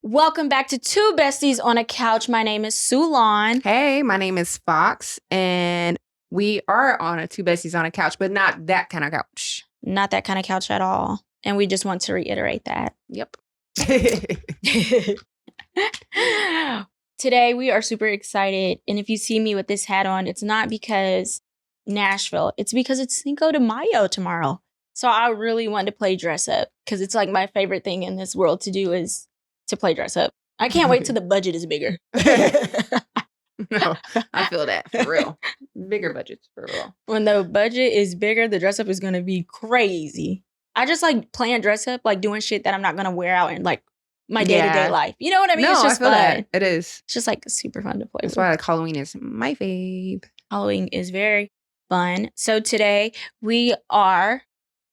Welcome back to Two Besties on a Couch. My name is Sulan. Hey, my name is Fox, and we are on a Two Besties on a Couch, but not that kind of couch. Not that kind of couch at all. And we just want to reiterate that. Yep. Today, we are super excited. And if you see me with this hat on, it's not because Nashville. It's because it's Cinco de Mayo tomorrow. So I really wanted to play dress up because it's like my favorite thing in this world to do is to play dress up. I can't wait till the budget is bigger. No, I feel that for real. Bigger budgets for real. When the budget is bigger, the dress up is going to be crazy. I just like playing dress up, like doing shit that I'm not going to wear out in like my day-to-day life. You know what I mean? No, it's just I feel fun. that. It is. It's just like super fun to play That's with. why like Halloween is my fave. Halloween is very fun. So today we are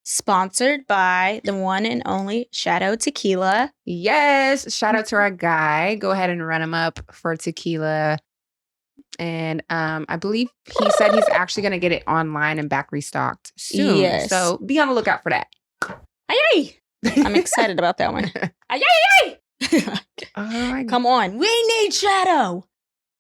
sponsored by the one and only Shadow Tequila. Yes. Shout out to our guy. Go ahead and run him up for tequila. And I believe he said he's actually going to get it online and back restocked soon. Yes. So be on the lookout for that. Ay, I'm excited about that one. Ay, ay, ay. Come on. We need Shadow.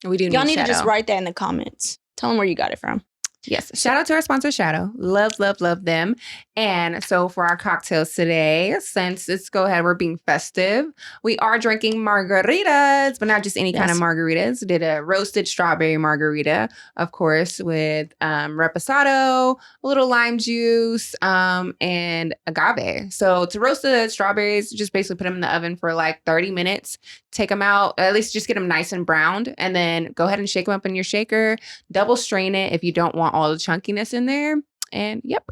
We do. Y'all need Shadow. to just write that in the comments. Tell them where you got it from. Yes. Shout out to our sponsor, Shadow. Love, love, love them. And so for our cocktails today, since we're being festive, we are drinking margaritas, but not just any kind of margaritas. Did a roasted strawberry margarita, of course, with reposado, a little lime juice, and agave. So to roast the strawberries, just basically put them in the oven for like 30 minutes. Take them out, at least just get them nice and browned, and then go ahead and shake them up in your shaker. Double strain it if you don't want all the chunkiness in there. And it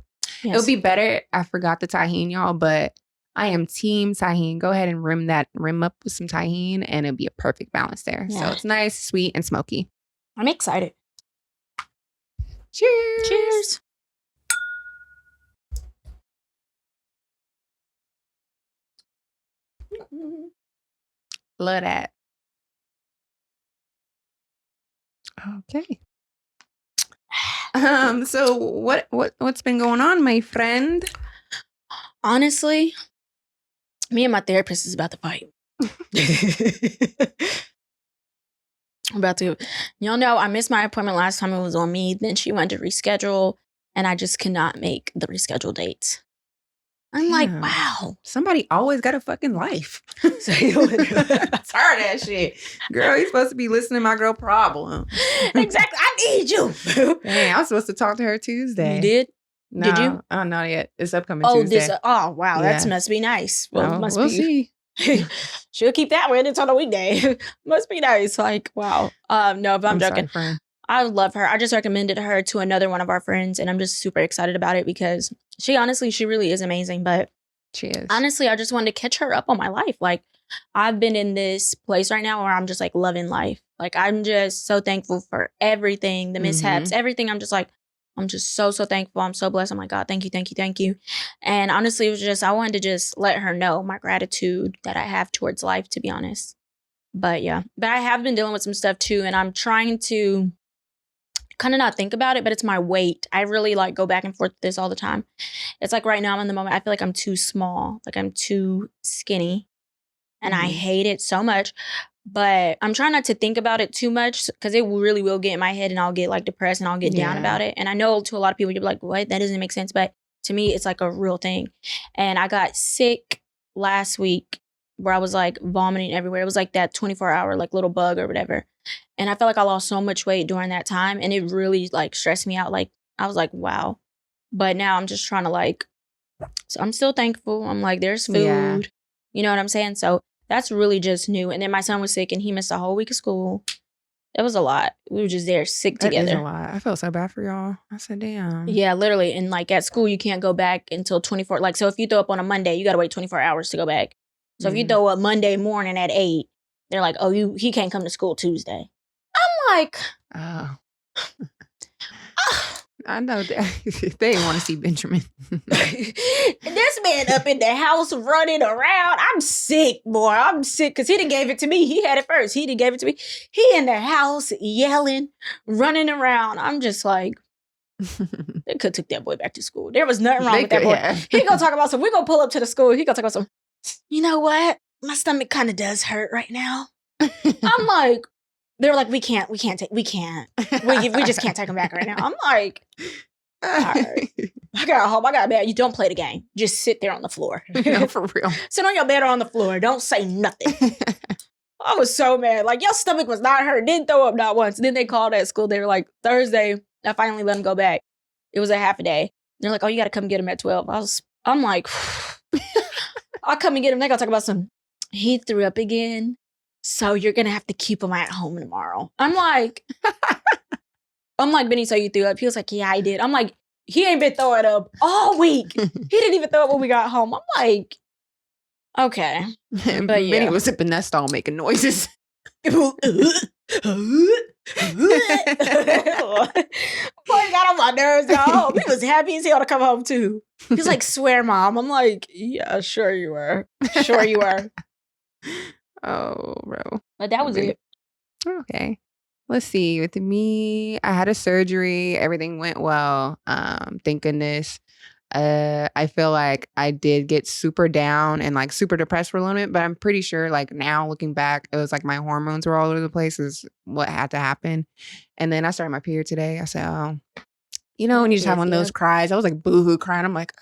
would be better. I forgot the tahini, y'all, but I am team tahini. Go ahead and rim up with some tahini, and it'll be a perfect balance there. Yeah. So it's nice, sweet, and smoky. I'm excited. Cheers. Cheers. Love that. Okay. So what's been going on, my friend? Honestly, me and my therapist is about to fight. Y'all know I missed my appointment last time. It was on me. Then she wanted to reschedule, and I just could not make the rescheduled dates. I'm like, wow. Somebody always got a fucking life. Tired of that shit. Girl, you supposed to be listening to my girl problem. Exactly. I need you. Dang, I was supposed to talk to her Tuesday. You did? No, did you? Oh, not yet. It's upcoming Tuesday. Oh, wow. Yeah. That must be nice. Well, we'll see. She'll keep that when it's on a weekday. Must be nice. Like, wow. No, but I'm joking. Sorry, I love her. I just recommended her to another one of our friends, and I'm just super excited about it because she really is amazing. But she is. Honestly, I just wanted to catch her up on my life. Like, I've been in this place right now where I'm just like loving life. Like, I'm just so thankful for everything, the mishaps, everything. I'm just so thankful. I'm so blessed. I'm like, God, thank you, thank you, thank you. And honestly, it was just, I wanted to just let her know my gratitude that I have towards life, to be honest. But yeah, but I have been dealing with some stuff too, and I'm trying to kind of not think about it, but it's my weight. I really like go back and forth with this all the time. It's like right now I'm in the moment, I feel like I'm too small, like I'm too skinny, and I hate it so much. But I'm trying not to think about it too much because it really will get in my head, and I'll get like depressed and I'll get down about it. And I know to a lot of people, you're like, what? That doesn't make sense. But to me, it's like a real thing. And I got sick last week where I was like vomiting everywhere. It was like that 24-hour like little bug or whatever. And I felt like I lost so much weight during that time, and it really like stressed me out. Like, I was like, wow. But now I'm just trying to so I'm still thankful. I'm like, there's food. Yeah. You know what I'm saying? So that's really just new. And then my son was sick, and he missed a whole week of school. It was a lot. We were just there sick together. That is a lot. I felt so bad for y'all. I said, damn. Yeah, literally. And like at school, you can't go back until 24. Like, so if you throw up on a Monday, you got to wait 24 hours to go back. So if you throw up Monday morning at 8, they're like, oh, he can't come to school Tuesday. I'm like, oh. I know that they didn't want to see Benjamin. This man up in the house running around. I'm sick, boy. I'm sick because he didn't gave it to me. He had it first. He didn't gave it to me. He in the house yelling, running around. I'm just like, they could took that boy back to school. There was nothing wrong with that boy. Yeah. He gonna talk about some. We gonna pull up to the school. He gonna talk about some. You know what? my stomach kind of does hurt right now. I'm like, they're like, we just can't take him back right now. I'm like, all right. I got home. I got bed. You don't play the game. Just sit there on the floor. No, for real. Sit on your bed or on the floor. Don't say nothing. I was so mad. Like, your stomach was not hurt. Didn't throw up not once. Then they called at school. They were like, Thursday, I finally let him go back. It was a half a day. They're like, oh, you got to come get him at 12. I'm like, I'll come and get him. They got to talk about he threw up again. So you're going to have to keep him at home tomorrow. I'm like, Benny, so you threw up? He was like, yeah, I did. I'm like, he ain't been throwing up all week. He didn't even throw up when we got home. I'm like, okay. But Benny was sipping that stall making noises. Boy, got on my nerves, y'all. He was happy as hell to come home too. He was like, swear, Mom. I'm like, yeah, sure you were. Sure you were. Oh, bro. But that was it. Okay. Let's see. With me, I had a surgery. Everything went well. Thank goodness. I feel like I did get super down and like super depressed for a little bit, but I'm pretty sure like now looking back, it was like my hormones were all over the place is what had to happen. And then I started my period today. I said, oh, when you just have one of those cries, I was like boohoo crying. I'm like,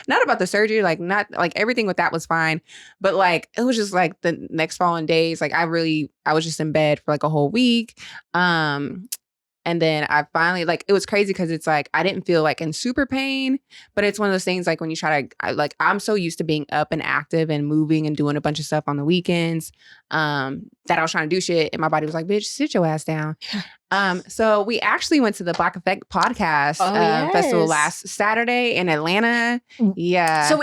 not about the surgery, like not like everything with that was fine. But like, it was just like the next following days, like I was just in bed for like a whole week. And then I finally, like, it was crazy because it's like, I didn't feel like in super pain, but it's one of those things like when you try to, I'm so used to being up and active and moving and doing a bunch of stuff on the weekends that I was trying to do shit. And my body was like, bitch, sit your ass down. So we actually went to the Black Effect podcast festival last Saturday in Atlanta. Yeah. So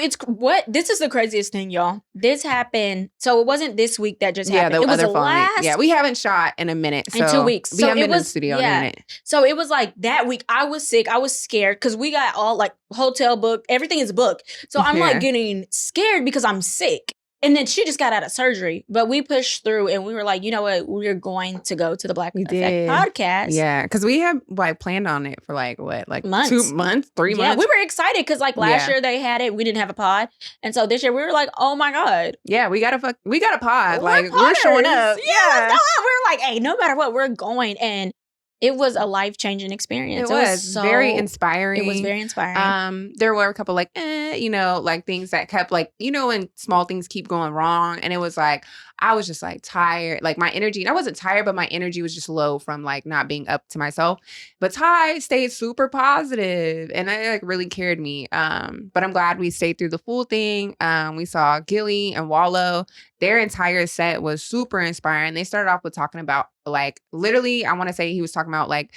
this is the craziest thing, y'all. This happened. So it wasn't this week that just happened. It was last. Yeah, we haven't shot in a minute. So in 2 weeks. We haven't been in the studio in a minute. So it was like that week I was sick. I was scared because we got all like hotel booked. Everything is booked. So I'm like getting scared because I'm sick. And then she just got out of surgery, but we pushed through and we were like, you know what? We're going to go to the Black Effect podcast. Yeah, because we had like planned on it for like what, like months. 2 months, 3 months. Yeah, we were excited because like last year they had it. We didn't have a pod. And so this year we were like, oh my God. Yeah, we got a pod. We're showing up. Yeah. We're like, hey, no matter what, we're going. And it was a life-changing experience. It was very inspiring. It was very inspiring. There were a couple like, like things that kept like, when small things keep going wrong. And it was like, I was just like tired. Like my energy, and I wasn't tired, but my energy was just low from like not being up to myself. But Ty stayed super positive and it like really carried me. But I'm glad we stayed through the full thing. We saw Gilly and Wallow. Their entire set was super inspiring. They started off with talking about like, literally, I want to say he was talking about like,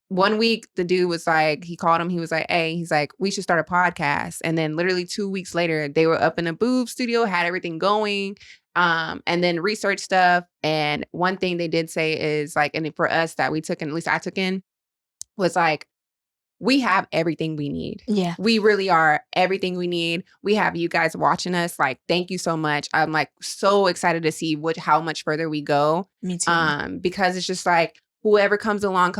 1 week, the dude was like, he called him. He was like, hey, he's like, we should start a podcast. And then literally 2 weeks later, they were up in the booth studio, had everything going, and then research stuff. And one thing they did say is like, and for us that we took, and at least I took in, was like, we have everything we need. Yeah. We really are everything we need. We have you guys watching us. Like, thank you so much. I'm like so excited to see how much further we go. Me too. Because it's just like, whoever comes along,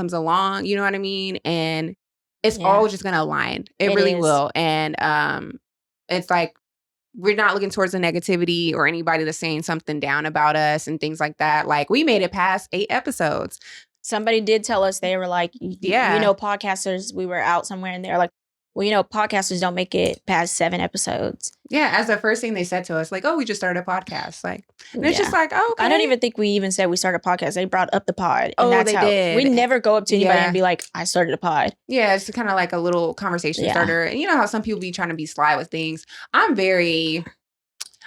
you know what I mean? And it's all just going to align. It really will. And it's like, we're not looking towards the negativity or anybody that's saying something down about us and things like that. Like, we made it past 8 episodes. Somebody did tell us, they were like, podcasters, we were out somewhere and they're like, well, podcasters don't make it past 7 episodes. Yeah, as the first thing they said to us, like, oh, we just started a podcast. Like, and it's just like, oh, okay. I don't even think we even said we started a podcast. They brought up the pod. And that's how did. We never go up to anybody and be like, I started a pod. Yeah, it's kind of like a little conversation starter. And you know how some people be trying to be sly with things.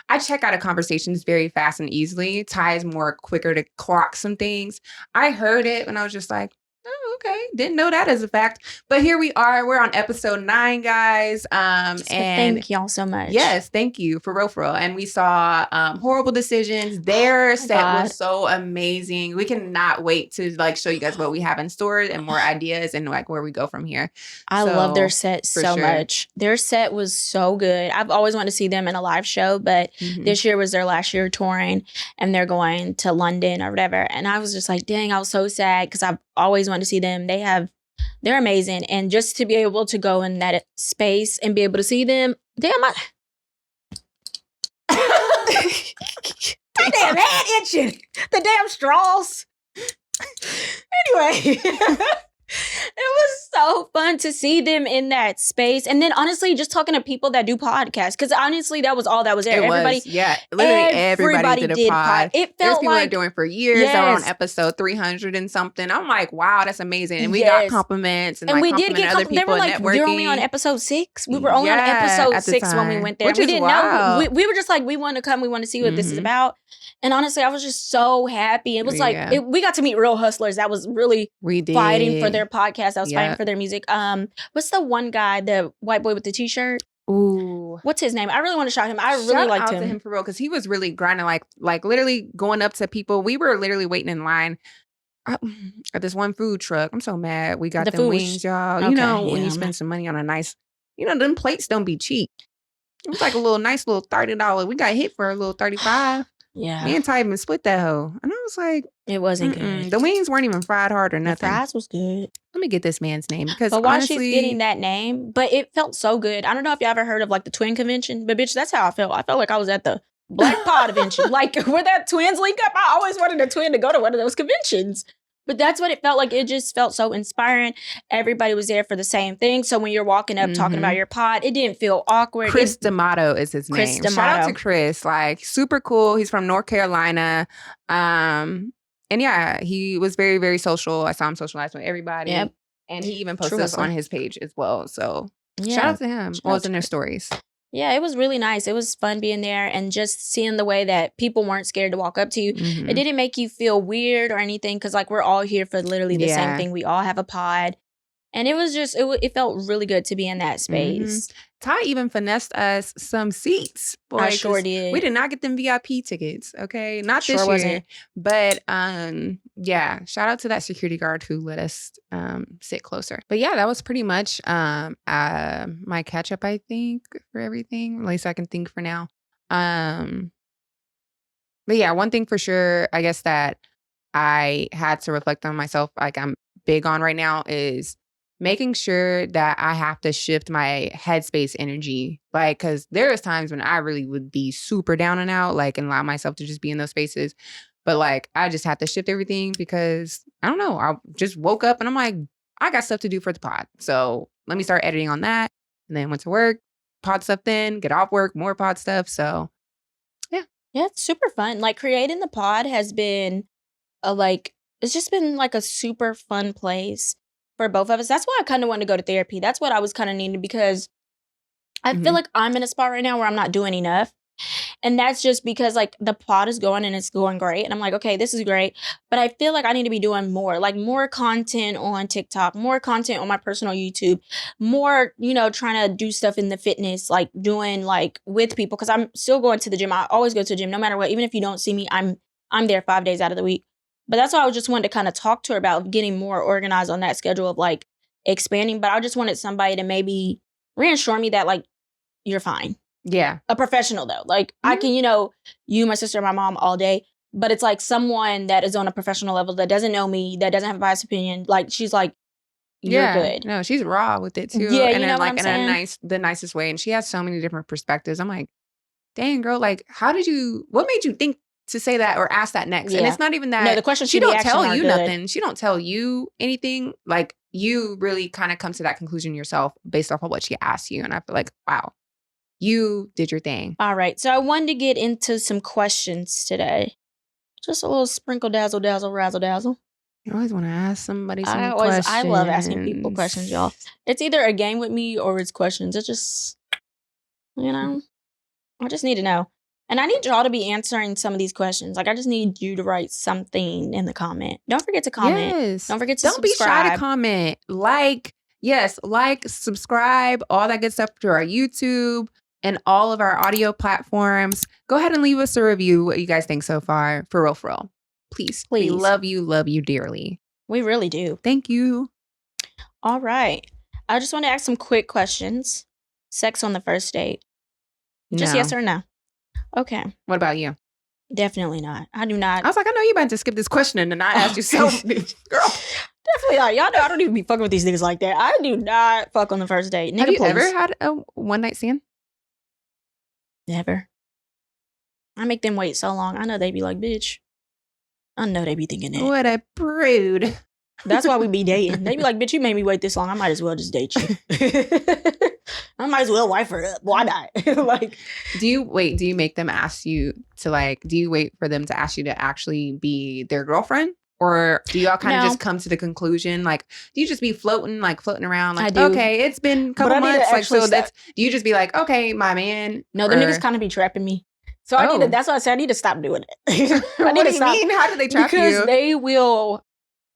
I check out of conversations very fast and easily. Ty is more quicker to clock some things. I heard it and I was just like, oh, okay. Didn't know that as a fact. But here we are. We're on episode 9, guys. And thank y'all so much. Yes, thank you. For real. And we saw Horrible Decisions. Their set was so amazing. We cannot wait to like show you guys what we have in store and more ideas and like where we go from here. I love their set so much. Their set was so good. I've always wanted to see them in a live show, but this year was their last year touring and they're going to London or whatever. And I was just like, dang, I was so sad because I've always wanted to see them. They're amazing. And just to be able to go in that space and be able to see them, damn, My damn head itching. The damn straws. Anyway. It was so fun to see them in that space. And then honestly, just talking to people that do podcasts. Because honestly, that was all that was there. Literally everybody did a pod. It felt There's people like that are doing it for years that were on episode 300 and something. I'm like, wow, that's amazing. And we got compliments and like we did get other people. They were like, networking. you're only on episode 6. We were only on episode 6 when we went there. We didn't know. We were just like, we want to come. We want to see what this is about. And honestly, I was just so happy. It was like, we got to meet real hustlers. That was really fighting for their podcast. I was fighting for their music. What's the one guy, the white boy with the t-shirt? Ooh. What's his name? I really want to shout him. I really liked him. Shout out to him for real, because he was really grinding, like literally going up to people. We were literally waiting in line at this one food truck. I'm so mad. We got the wings, y'all. Okay, you know, when you spend some money on a nice, them plates don't be cheap. It was like a nice little $30. We got hit for a little $35. Yeah. Me and Ty even split that hoe. And I was like, it wasn't good. The wings weren't even fried hard or nothing. The fries was good. Let me get this man's name, because but while she's getting that name, but it felt so good. I don't know if you ever heard of like the twin convention, but bitch, that's how I felt. I felt like I was at the Black Pod convention, like where that twins link up. I always wanted a twin to go to one of those conventions. But that's what it felt like. It just felt so inspiring. Everybody was there for the same thing. So when you're walking up talking about your pod, it didn't feel awkward. Chris D'Amato is his name. Shout out to Chris. Like, super cool. He's from North Carolina. And yeah, he was very, very social. I saw him socialize with everybody. Yep. And he even posted us on his page as well. So shout out to him. All in their stories. Yeah, it was really nice. It was fun being there and just seeing the way that people weren't scared to walk up to you. It didn't make you feel weird or anything, because like we're all here for literally the same thing. We all have a pod. And it was just, it felt really good to be in that space. Ty even finessed us some seats. Boy, I sure did. We did not get them VIP tickets, okay? Not this year. Wasn't. But yeah, shout out to that security guard who let us sit closer. But yeah, that was pretty much my catch up, I think, for everything. At least I can think for now. But yeah, one thing for sure, I guess that I had to reflect on myself, like I'm big on right now, is making sure that I have to shift my headspace energy. Like, because there's times when I really would be super down and out, like, and allow myself to just be in those spaces. But like, I just have to shift everything because I don't know. I just woke up and I'm like, I got stuff to do for the pod. So let me start editing on that. And then went to work, pod stuff, then get off work, more pod stuff. So yeah. Yeah, it's super fun. Like, creating the pod has been it's just been like a super fun place for both of us. That's why I kind of wanted to go to therapy. That's what I was kind of needing, because I feel like I'm in a spot right now where I'm not doing enough. And that's just because like the pod is going and it's going great. And I'm like, okay, this is great. But I feel like I need to be doing more, like more content on TikTok, more content on my personal YouTube, more, trying to do stuff in the fitness, like doing like with people. Cause I'm still going to the gym. I always go to the gym no matter what. Even if you don't see me, I'm there 5 days out of the week. But that's why I just wanted to kind of talk to her about getting more organized on that schedule of like expanding. But I just wanted somebody to maybe reassure me that like, you're fine. Yeah. A professional though. Like I can, you, my sister, my mom all day. But it's like someone that is on a professional level that doesn't know me, that doesn't have a biased opinion. Like she's like, you're good. No, she's raw with it too. Yeah, and you know what I'm saying? The nicest way. And she has so many different perspectives. I'm like, dang girl, like what made you think to say that or ask that next? And it's not even that. No, the question she don't tell you nothing. She don't tell you anything. Like you really kind of come to that conclusion yourself based off of what she asked you. And I feel like, wow, you did your thing. All right. So I wanted to get into some questions today. Just a little sprinkle, dazzle, dazzle, razzle, dazzle. You always want to ask somebody some questions. I love asking people questions, y'all. It's either a game with me or it's questions. It's just, I just need to know. And I need y'all to be answering some of these questions. Like, I just need you to write something in the comment. Don't forget to comment. Yes. Don't forget to subscribe. Don't be shy to comment. Like, subscribe, all that good stuff to our YouTube and all of our audio platforms. Go ahead and leave us a review, what you guys think so far. For real. Please. We love you dearly. We really do. Thank you. All right. I just want to ask some quick questions. Sex on the first date. Just yes or no? Okay. What about you? Definitely not. I do not. I was like, I know you about to skip this question and I asked you so. Girl. Definitely not. Y'all know I don't even be fucking with these niggas like that. I do not fuck on the first date. Have you ever had a one night stand? Never. I make them wait so long. I know they be like, bitch. I know they be thinking that. What a prude. That's why we be dating. They be like, bitch, you made me wait this long. I might as well just date you. I might as well wife her up. Why not? Like, do you make them ask you to like, do you wait for them to ask you to actually be their girlfriend? Or do y'all kind of just come to the conclusion? Like, do you just be floating around? Like, okay, it's been a couple months. Like, so do you just be like, okay, my man? No, the niggas kind of be trapping me. So I need to, that's why I said I need to stop doing it. What do you mean? How do they trap you? Because they will,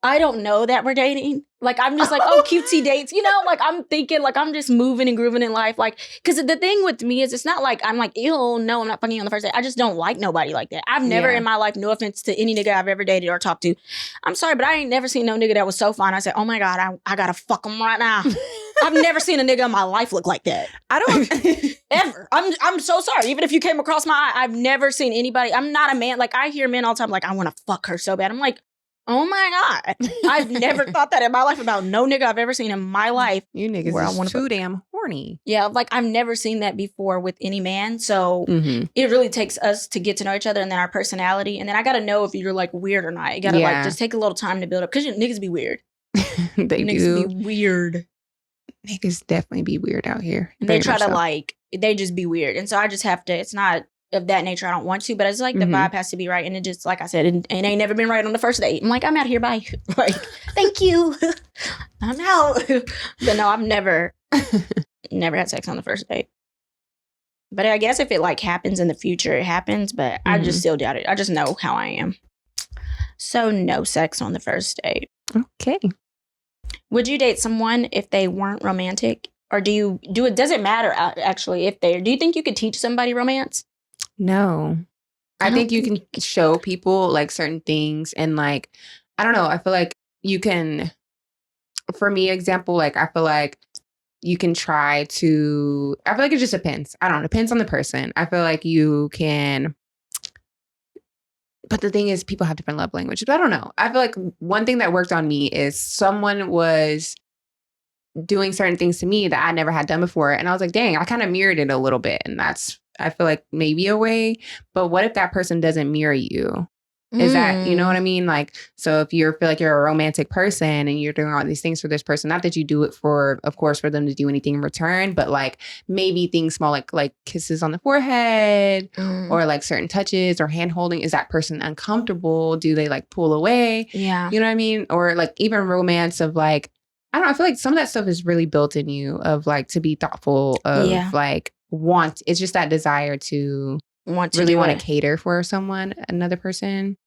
I don't know that we're dating. Like, I'm just like, oh, cutesy dates. You know, like, I'm thinking, like, I'm just moving and grooving in life. Like, because the thing with me is it's not like I'm like, ew, no, I'm not fucking you on the first date. I just don't like nobody like that. I've never in my life, no offense to any nigga I've ever dated or talked to. I'm sorry, but I ain't never seen no nigga that was so fine. I said, oh my God, I gotta fuck him right now. I've never seen a nigga in my life look like that. I don't ever. I'm so sorry. Even if you came across my eye, I've never seen anybody. I'm not a man. Like, I hear men all the time like, I want to fuck her so bad. I'm like, oh my God. I've never thought that in my life about no nigga I've ever seen in my life. You niggas is too damn horny. Yeah, like I've never seen that before with any man. So it really takes us to get to know each other and then our personality. And then I got to know if you're like weird or not. You got to like just take a little time to build up. Because niggas be weird. Niggas be weird. Niggas definitely be weird out here. And they try to like, they just be weird. And so I just have to, it's not of that nature. I don't want to, but it's like the vibe has to be right. And it just, like I said, it ain't never been right on the first date. I'm like, I'm out here, bye. Like, thank you. I'm out. But no, I've never had sex on the first date. But I guess if it like happens in the future, it happens. But I just still doubt it. I just know how I am. So no sex on the first date. Okay. Would you date someone if they weren't romantic? Or do it? Does it matter actually if do you think you could teach somebody romance? No. I think you can show people like certain things and like, I don't know. I feel like you can, for me, example, like I feel like you can try to, I feel like it just depends. I don't know. It depends on the person. I feel like you can, but the thing is people have different love languages. But I don't know. I feel like one thing that worked on me is someone was doing certain things to me that I never had done before. And I was like, dang, I kind of mirrored it a little bit. And that's, I feel like maybe a way, but what if that person doesn't mirror you? Is that, you know what I mean? Like, so if you feel like you're a romantic person and you're doing all these things for this person, not that you do it for, of course, for them to do anything in return, but like maybe things small, like kisses on the forehead or like certain touches or hand holding. Is that person uncomfortable? Do they like pull away? Yeah. You know what I mean? Or like even romance of like, I don't know. I feel like some of that stuff is really built in you of like to be thoughtful of like it's just that desire to want to cater for another person.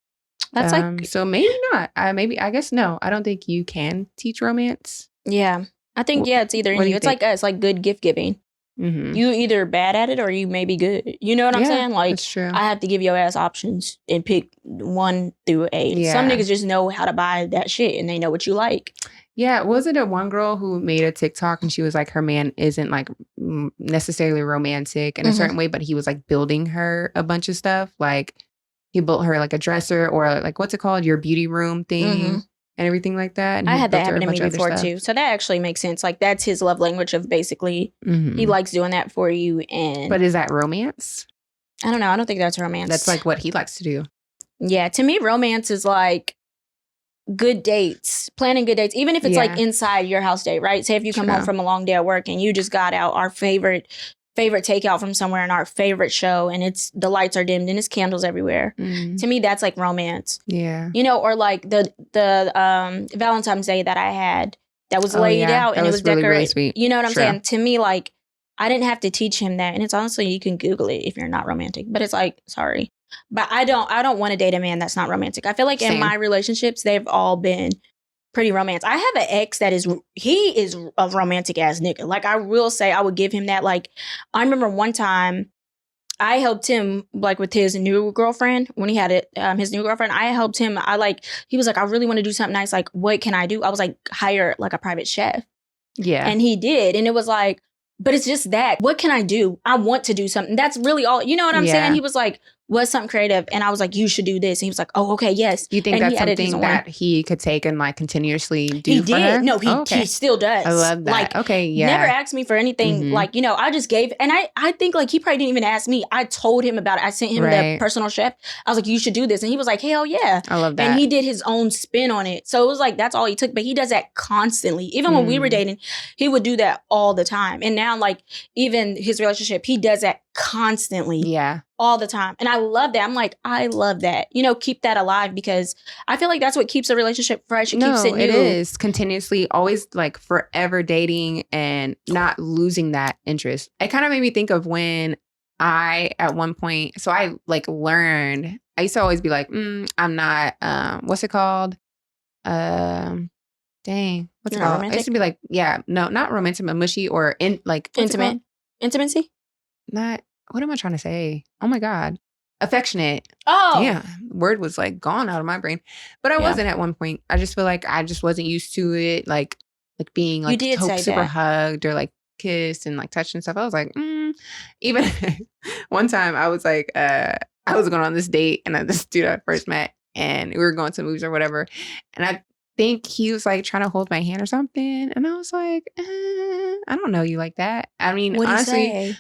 That's like, so maybe not. I guess no. I don't think you can teach romance. Yeah. I think, it's either in you. It's like us, like good gift giving. You either bad at it or you may be good. You know what I'm saying? Like, that's true. I have to give your ass options and pick 1 through 8. Yeah. Some niggas just know how to buy that shit and they know what you like. Yeah, wasn't it one girl who made a TikTok and she was like, her man isn't like necessarily romantic in a certain way, but he was like building her a bunch of stuff. Like he built her like a dresser or like, what's it called? Your beauty room thing and everything like that. And I had that happen to me before too. So that actually makes sense. Like that's his love language of basically he likes doing that for you. But is that romance? I don't know. I don't think that's romance. That's like what he likes to do. Yeah. To me, romance is like good dates, planning good dates, even if it's like inside your house date, right? Say if you come home from a long day at work and you just got out our favorite takeout from somewhere in our favorite show and the lights are dimmed and it's candles everywhere. To me, that's like romance. Yeah. You know, or like the Valentine's Day that I had that was laid out and it was decorated. Really sweet. You know what I'm saying? To me, like I didn't have to teach him that. And it's honestly, you can Google it if you're not romantic, but it's like, sorry. But I don't want to date a man that's not romantic. I feel like in my relationships, they've all been pretty romantic. I have an ex that is a romantic ass nigga. Like I will say I would give him that. Like I remember one time I helped him like with his new girlfriend when he had his new girlfriend. I helped him. He was like, I really want to do something nice. Like, what can I do? I was like, hire like a private chef. Yeah. And he did. And it was like, but it's just that. What can I do? I want to do something. That's really all. You know what I'm saying? He was like, was something creative. And I was like, you should do this. And he was like, oh, okay, yes. You think and that's something that he could take and like continuously do he for did. her? No, he still does. I love that. Like, okay, yeah. Never asked me for anything. Like, you know, I just gave. And I think like he probably didn't even ask me. I told him about it. I sent him the personal chef. I was like, you should do this. And he was like, hell yeah. I love that. And he did his own spin on it. So it was like, that's all he took. But he does that constantly. Even when we were dating, he would do that all the time. And now like even his relationship, he does that constantly. Yeah. All the time. And I love that. I'm like, I love that. You know, keep that alive because I feel like that's what keeps a relationship fresh. It keeps it new. It is continuously always like forever dating and not losing that interest. It kind of made me think of when I at one point, so I like learned, I used to always be like, I'm not, what's it called? Dang, what's it called? Romantic? I used to be like, yeah, no, not romantic, but mushy or intimate. Intimacy? Not, what am I trying to say? Oh my God. Affectionate. Oh. Yeah. Word was like gone out of my brain. But I wasn't at one point. I just feel like I just wasn't used to it. Like being like super hugged or like kissed and like touched and stuff. I was like, even one time I was like, I was going on this date and this dude I first met and we were going to movies or whatever. And I think he was like trying to hold my hand or something. And I was like, I don't know you like that. I mean, What'd honestly, he say?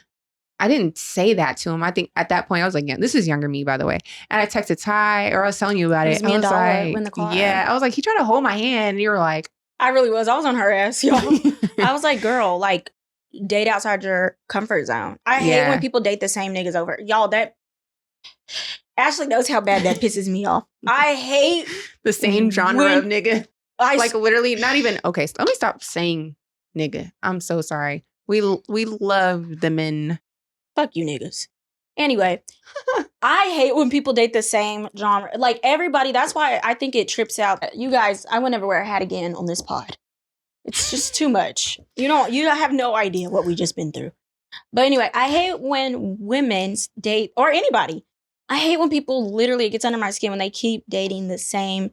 I didn't say that to him. I think at that point I was like, yeah, this is younger me, by the way. And I texted Ty, or I was telling you about it. Me I and was Dollar like, in the car. yeah, I was like, he tried to hold my hand. And you were like, I really was. I was on her ass, y'all. I was like, girl, like, date outside your comfort zone. I hate when people date the same niggas over. Y'all, that Ashley knows how bad that pisses me off. I hate the same genre of nigga. Like literally not even, okay, so let me stop saying nigga. I'm so sorry. We love the men. Fuck you niggas. Anyway, I hate when people date the same genre. Like everybody, that's why I think it trips out. You guys, I would never wear a hat again on this pod. It's just too much. You have no idea what we just been through. But anyway, I hate when women date, or anybody. I hate when people literally, it gets under my skin when they keep dating the same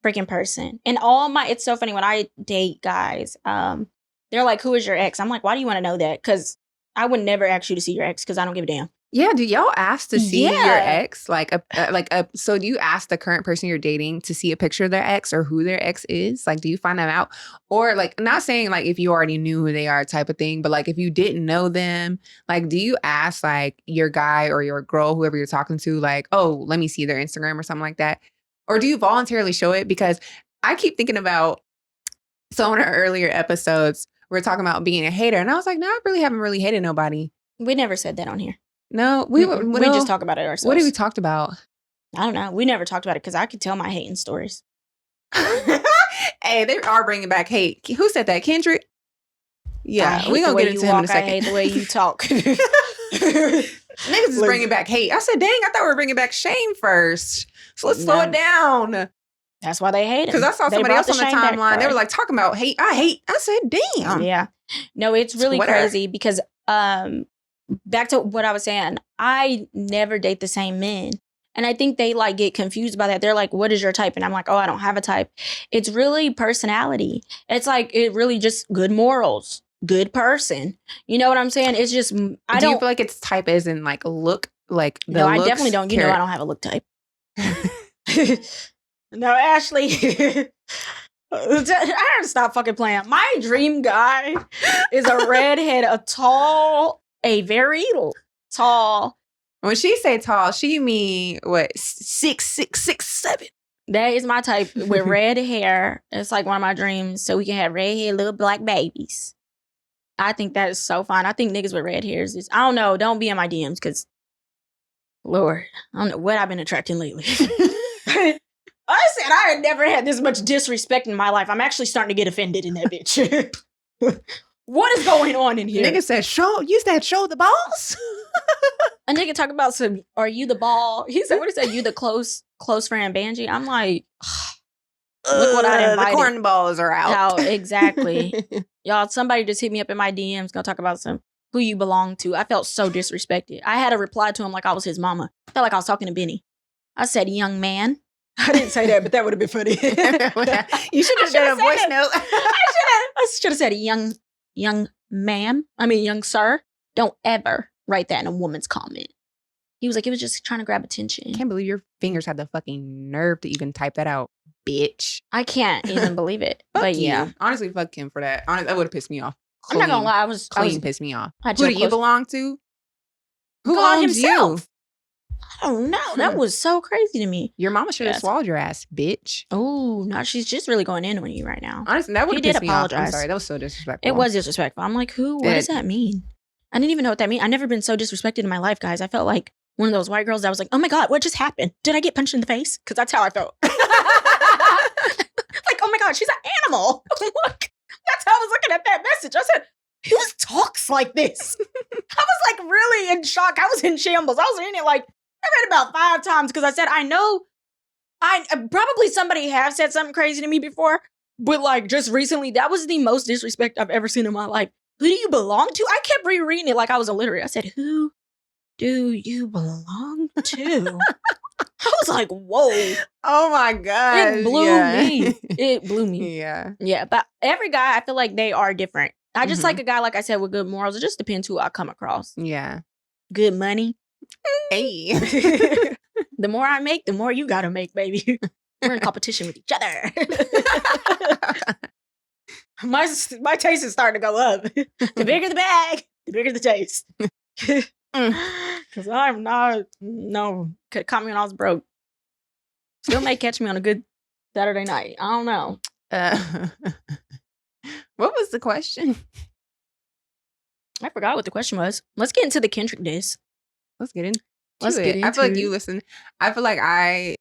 freaking person. And it's so funny when I date guys, they're like, who is your ex? I'm like, why do you want to know that? Because I would never ask you to see your ex because I don't give a damn. Yeah, do y'all ask to see your ex? So do you ask the current person you're dating to see a picture of their ex or who their ex is? Like, do you find them out? Or like, not saying like if you already knew who they are type of thing, but like if you didn't know them, like, do you ask like your guy or your girl, whoever you're talking to, like, oh, let me see their Instagram or something like that? Or do you voluntarily show it? Because I keep thinking about some of our earlier episodes, we're talking about being a hater. And I was like, no, I really haven't really hated nobody. We never said that on here. No, we just talk about it ourselves. What did we talk about? I don't know. We never talked about it because I could tell my hating stories. Hey, they are bringing back hate. Who said that? Kendrick? Yeah, we're going to get into him in a second. I hate the way you talk. Niggas is bringing back hate. I said, dang, I thought we were bringing back shame first. So let's slow it down. That's why they hate it. Because I saw somebody else on the timeline. They were like talking about hate. I hate. I said, damn. Yeah. No, it's really crazy because back to what I was saying, I never date the same men. And I think they like get confused by that. They're like, what is your type? And I'm like, oh, I don't have a type. It's really personality. It's like, it really just good morals, good person. You know what I'm saying? It's just, Do you feel like it's type as in like look, like the No, I definitely don't. You know, I don't have a look type. No, Ashley. I gotta stop fucking playing. My dream guy is a redhead, a very tall. When she say tall, she mean what? 6'6", 6'7". That is my type with red hair. It's like one of my dreams. So we can have red hair, little black babies. I think that is so fine. I think niggas with red hairs is, I don't know. Don't be in my DMs because, Lord, I don't know what I've been attracting lately. I said I had never had this much disrespect in my life. I'm actually starting to get offended in that bitch. What is going on in here? Nigga said, show the balls? A nigga talking about some, are you the ball? He said, what is that? You the close friend, Banji? I'm like, look what I invited. The corn balls are out. Exactly. Y'all, somebody just hit me up in my DMs gonna talk about some who you belong to. I felt so disrespected. I had to reply to him like I was his mama. I felt like I was talking to Benny. I said, young man. I didn't say that, but that would have been funny. You should have done a voice note. I should have said, young ma'am. I mean, young sir. Don't ever write that in a woman's comment. He was like, it was just trying to grab attention. I can't believe your fingers had the fucking nerve to even type that out, bitch. I can't even believe it. Fuck but you. yeah. Honestly, fuck him for that. Honestly, that would have pissed me off. I'm not gonna lie, I was pissed me off. Who do you belong to? Who God owns himself. you? I don't know. That was so crazy to me. Your mama should have swallowed your ass, bitch. Oh, no, she's just really going in on you right now. Honestly, that would have pissed me off. I'm apologize. sorry, that was so disrespectful. It was disrespectful. I'm like, who? What does that mean? I didn't even know what that means. I've never been so disrespected in my life, guys. I felt like one of those white girls that was like, oh my God, what just happened? Did I get punched in the face? Because that's how I felt. Like, oh my God, she's an animal. Look, that's how I was looking at that message. I said, who talks like this? I was like really in shock. I was in shambles. I was reading it like, I read about 5 times because I said, I know, probably somebody have said something crazy to me before, but like just recently, that was the most disrespect I've ever seen in my life. Who do you belong to? I kept rereading it like I was illiterate. I said, who do you belong to? I was like, whoa. Oh my God. It blew me. It blew me. Yeah. Yeah. But every guy, I feel like they are different. I just like a guy, like I said, with good morals. It just depends who I come across. Yeah. Good money. Hey. The more I make, the more you gotta make, baby. We're in competition with each other. My taste is starting to go up. The bigger the bag, the bigger the taste. Because I'm not, no, could caught me when I was broke. Still may catch me on a good Saturday night. I don't know. What was the question? I forgot what the question was. Let's get into the Kendrick diss. Let's get into Let's it. get into I feel like it. you listen. I feel like I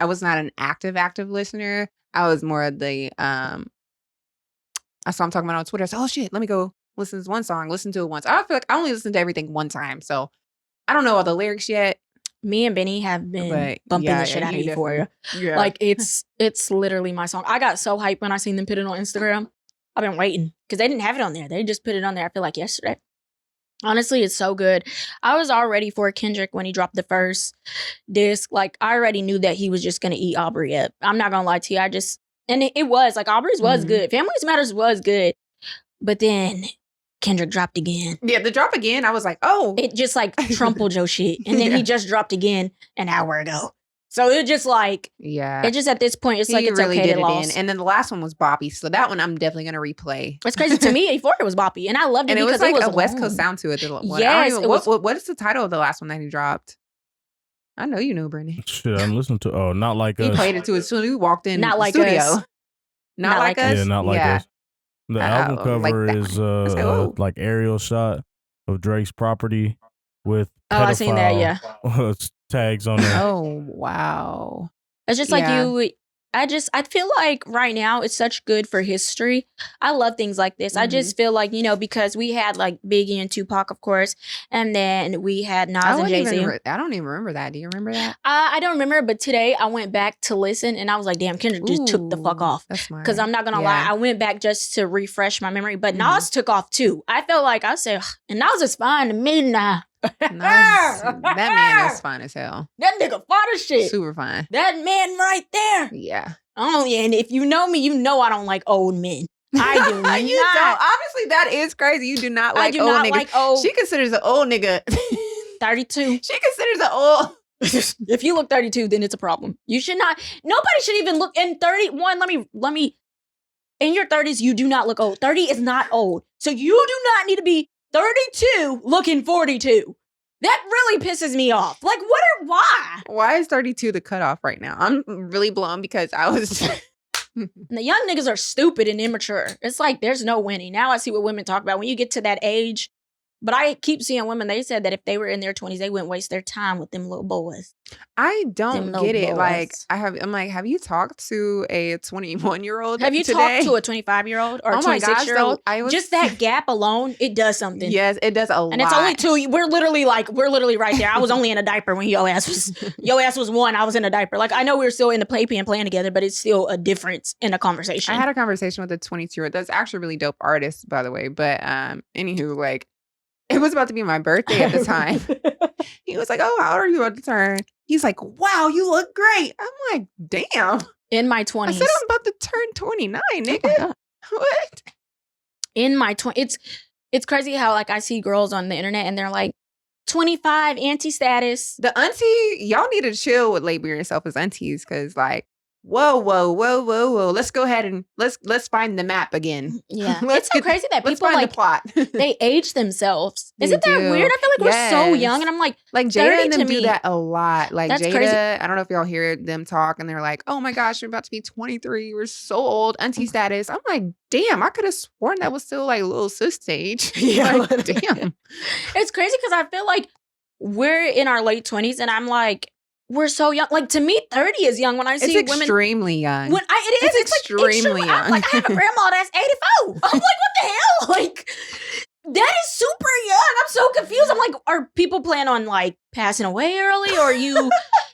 was not an active listener. I was more of the I saw him talking about it on Twitter. I said, oh shit, let me go listen to this one song, listen to it once. I feel like I only listen to everything one time. So I don't know all the lyrics yet. Me and Benny have been bumping the shit out of Euphoria. Yeah. Like it's literally my song. I got so hyped when I seen them put it on Instagram. I've been waiting because they didn't have it on there. They just put it on there, I feel like yesterday. Honestly, it's so good. I was all ready for Kendrick when he dropped the first disc. Like, I already knew that he was just going to eat Aubrey up. I'm not going to lie to you. And it was. Like, Aubrey's was good. Families Matters was good. But then Kendrick dropped again. Yeah, the drop again, I was like, oh. It just, like, trampled your shit. And then he just dropped again an hour ago. So it just like, it just at this point, it's like it's really okay to lose. And then the last one was Boppy. So that one I'm definitely going to replay. It's crazy. To me, Euphoria was Boppy. And I loved it and because it was like a West Coast sound to it. Yes. What is the title of the last one that he dropped? I know you know, Brittany. Shit, I'm listening to, Not Like Us. He played it to as soon as we walked in Not the like studio. Us. Not Like Us? Yeah, Not Like Us. The album cover is like aerial shot of Drake's property with pedophile I seen that, yeah. tags on there. Oh, wow. It's just like I feel like right now it's such good for history. I love things like this. I just feel like, because we had like Biggie and Tupac, of course, and then we had Nas and Jay-Z. I don't even remember that. Do you remember that? I don't remember, but today I went back to listen and I was like, damn, Kendrick just took the fuck off. That's smart. Because I'm not going to lie, I went back just to refresh my memory, but Nas took off too. I felt like, I said, and Nas is fine to me now. That man is fine as hell. That nigga fine as shit. Super fine. That man right there. Yeah. Oh, yeah. And if you know me, you know I don't like old men. I do not. You don't. Obviously, that is crazy. You do not like old niggas. Like old. She considers an old nigga 32. She considers an old. If you look 32, then it's a problem. You should not. Nobody should even look in 31. Let me. In your 30s, you do not look old. 30 is not old. So you do not need to be 32 looking 42. That really pisses me off. Like, why? Why is 32 the cutoff right now? I'm really blown because I was... And the young niggas are stupid and immature. It's like, there's no winning. Now I see what women talk about. When you get to that age, but I keep seeing women, they said that if they were in their 20s, they wouldn't waste their time with them little boys. I don't get it. Like, I'm like, have you talked to a 21-year-old Have you talked to a 25-year-old or a 26-year-old? Just that gap alone, it does something. Yes, it does a lot. And it's only two. We're literally right there. I was only in a diaper when your ass was one. I was in a diaper. Like, I know we were still in the playpen playing together, but it's still a difference in a conversation. I had a conversation with a 22-year-old. That's actually a really dope artist, by the way. But anywho, like, it was about to be my birthday at the time. He was like, oh, how old are you at the time? He's like, wow, you look great. I'm like, damn. In my 20s. I said I'm about to turn 29, nigga. Oh what? In my 20s. It's crazy how, like, I see girls on the internet and they're like 25, auntie status. The auntie, y'all need to chill with labeling yourself as aunties because, like, whoa. Let's go ahead and let's find the map again. Yeah. It's so crazy that people like the plot. they age themselves. Isn't that weird? I feel like we're so young and I'm like Jada and them do that a lot. Like that's Jada, crazy. I don't know if y'all hear them talk and they're like, oh my gosh, we're about to be 23. We're so old. Auntie status. I'm like, damn, I could have sworn that was still like little sis stage. Yeah. Like, damn. It's crazy because I feel like we're in our late 20s and I'm like, we're so young. Like, to me, 30 is young when I see women. It's extremely young. It's extremely young. I'm like, I have a grandma that's 84. I'm like, what the hell? Like, that is super young. I'm so confused. I'm like, are people planning on, like, passing away early or you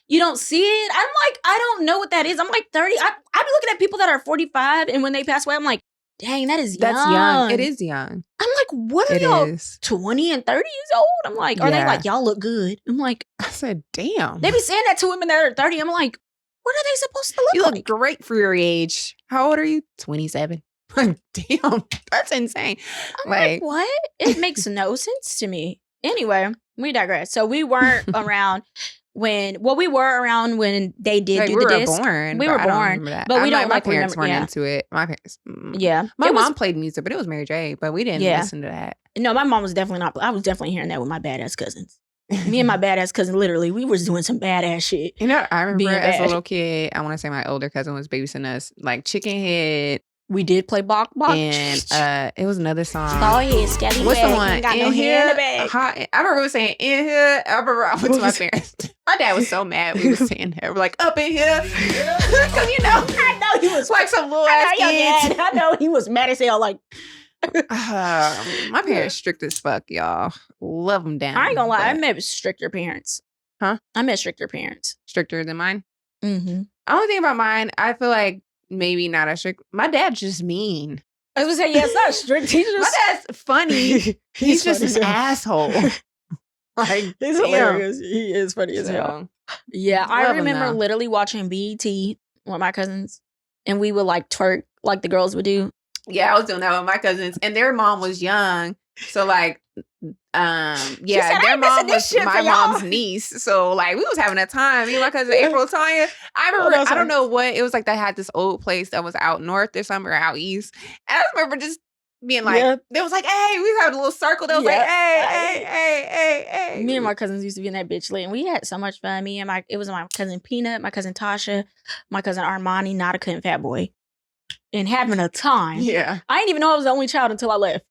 don't see it? I'm like, I don't know what that is. I'm like 30. I be looking at people that are 45 and when they pass away, I'm like, dang, that is young. That's young. It is young. I'm like, what are y'all, 20 and 30 years old? I'm like, are they like, y'all look good? I'm like, I said, damn. They be saying that to women that are 30. I'm like, what are they supposed to look you like? Look great for your age. How old are you? 27. Like, damn, that's insane. I'm like, what? It makes no sense to me. Anyway, we digress. So we weren't around when we were around when they did do the disc. We were born, but we don't my like parents remember. weren't into it. My parents, yeah, my mom played music, but it was Mary J. But we didn't listen to that. No, my mom was definitely not. I was definitely hearing that with my badass cousins. Me and my badass cousin, literally, we was doing some badass shit. You know, I remember as a little kid, I want to say my older cousin was babysitting us, like Chicken Head. We did play Bok Bok. And it was another song. Oh, yeah, Scally What's bag. the one? Got in no here, hair in the bag. I remember saying in here. I remember I went to my parents. My dad was so mad we was saying that. We're like, up in here. Because, you know, I know he was like some little ass kids. I know he was mad as hell. Like, my parents strict as fuck, y'all. Love them down. I ain't gonna lie. I met stricter parents. Huh? I met stricter parents. Stricter than mine? Mm-hmm. Only thing about mine, I feel like maybe not as strict. My dad's just mean. I was gonna say, yeah, it's not strict. He's just... My dad's funny. He's just funny an asshole. Like, he's hilarious. He is funny as hell. Yeah, I remember literally watching BET with my cousins, and we would like twerk like the girls would do. Yeah, I was doing that with my cousins, and their mom was young, so like, their mom was my mom's niece, so like we was having a time. Me and my cousin April, Tanya. I remember, I don't know what it was like. They had this old place that was out north or somewhere out east, and I just remember just being like, they was like, hey, we had a little circle. That was like, hey. Me and my cousins used to be in that bitch lit, and we had so much fun. It was my cousin Peanut, my cousin Tasha, my cousin Armani, Nautica, and Fat Boy. And having a time. Yeah. I didn't even know I was the only child until I left.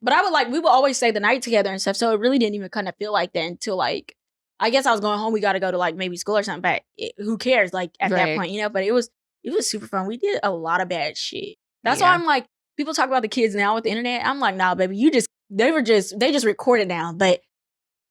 But we would always stay the night together and stuff. So it really didn't even kind of feel like that until like, I guess I was going home. We got to go to like maybe school or something. But who cares? Like at that point, you know, but it was super fun. We did a lot of bad shit. That's why I'm like, people talk about the kids now with the internet. I'm like, nah, baby, they just recorded now. But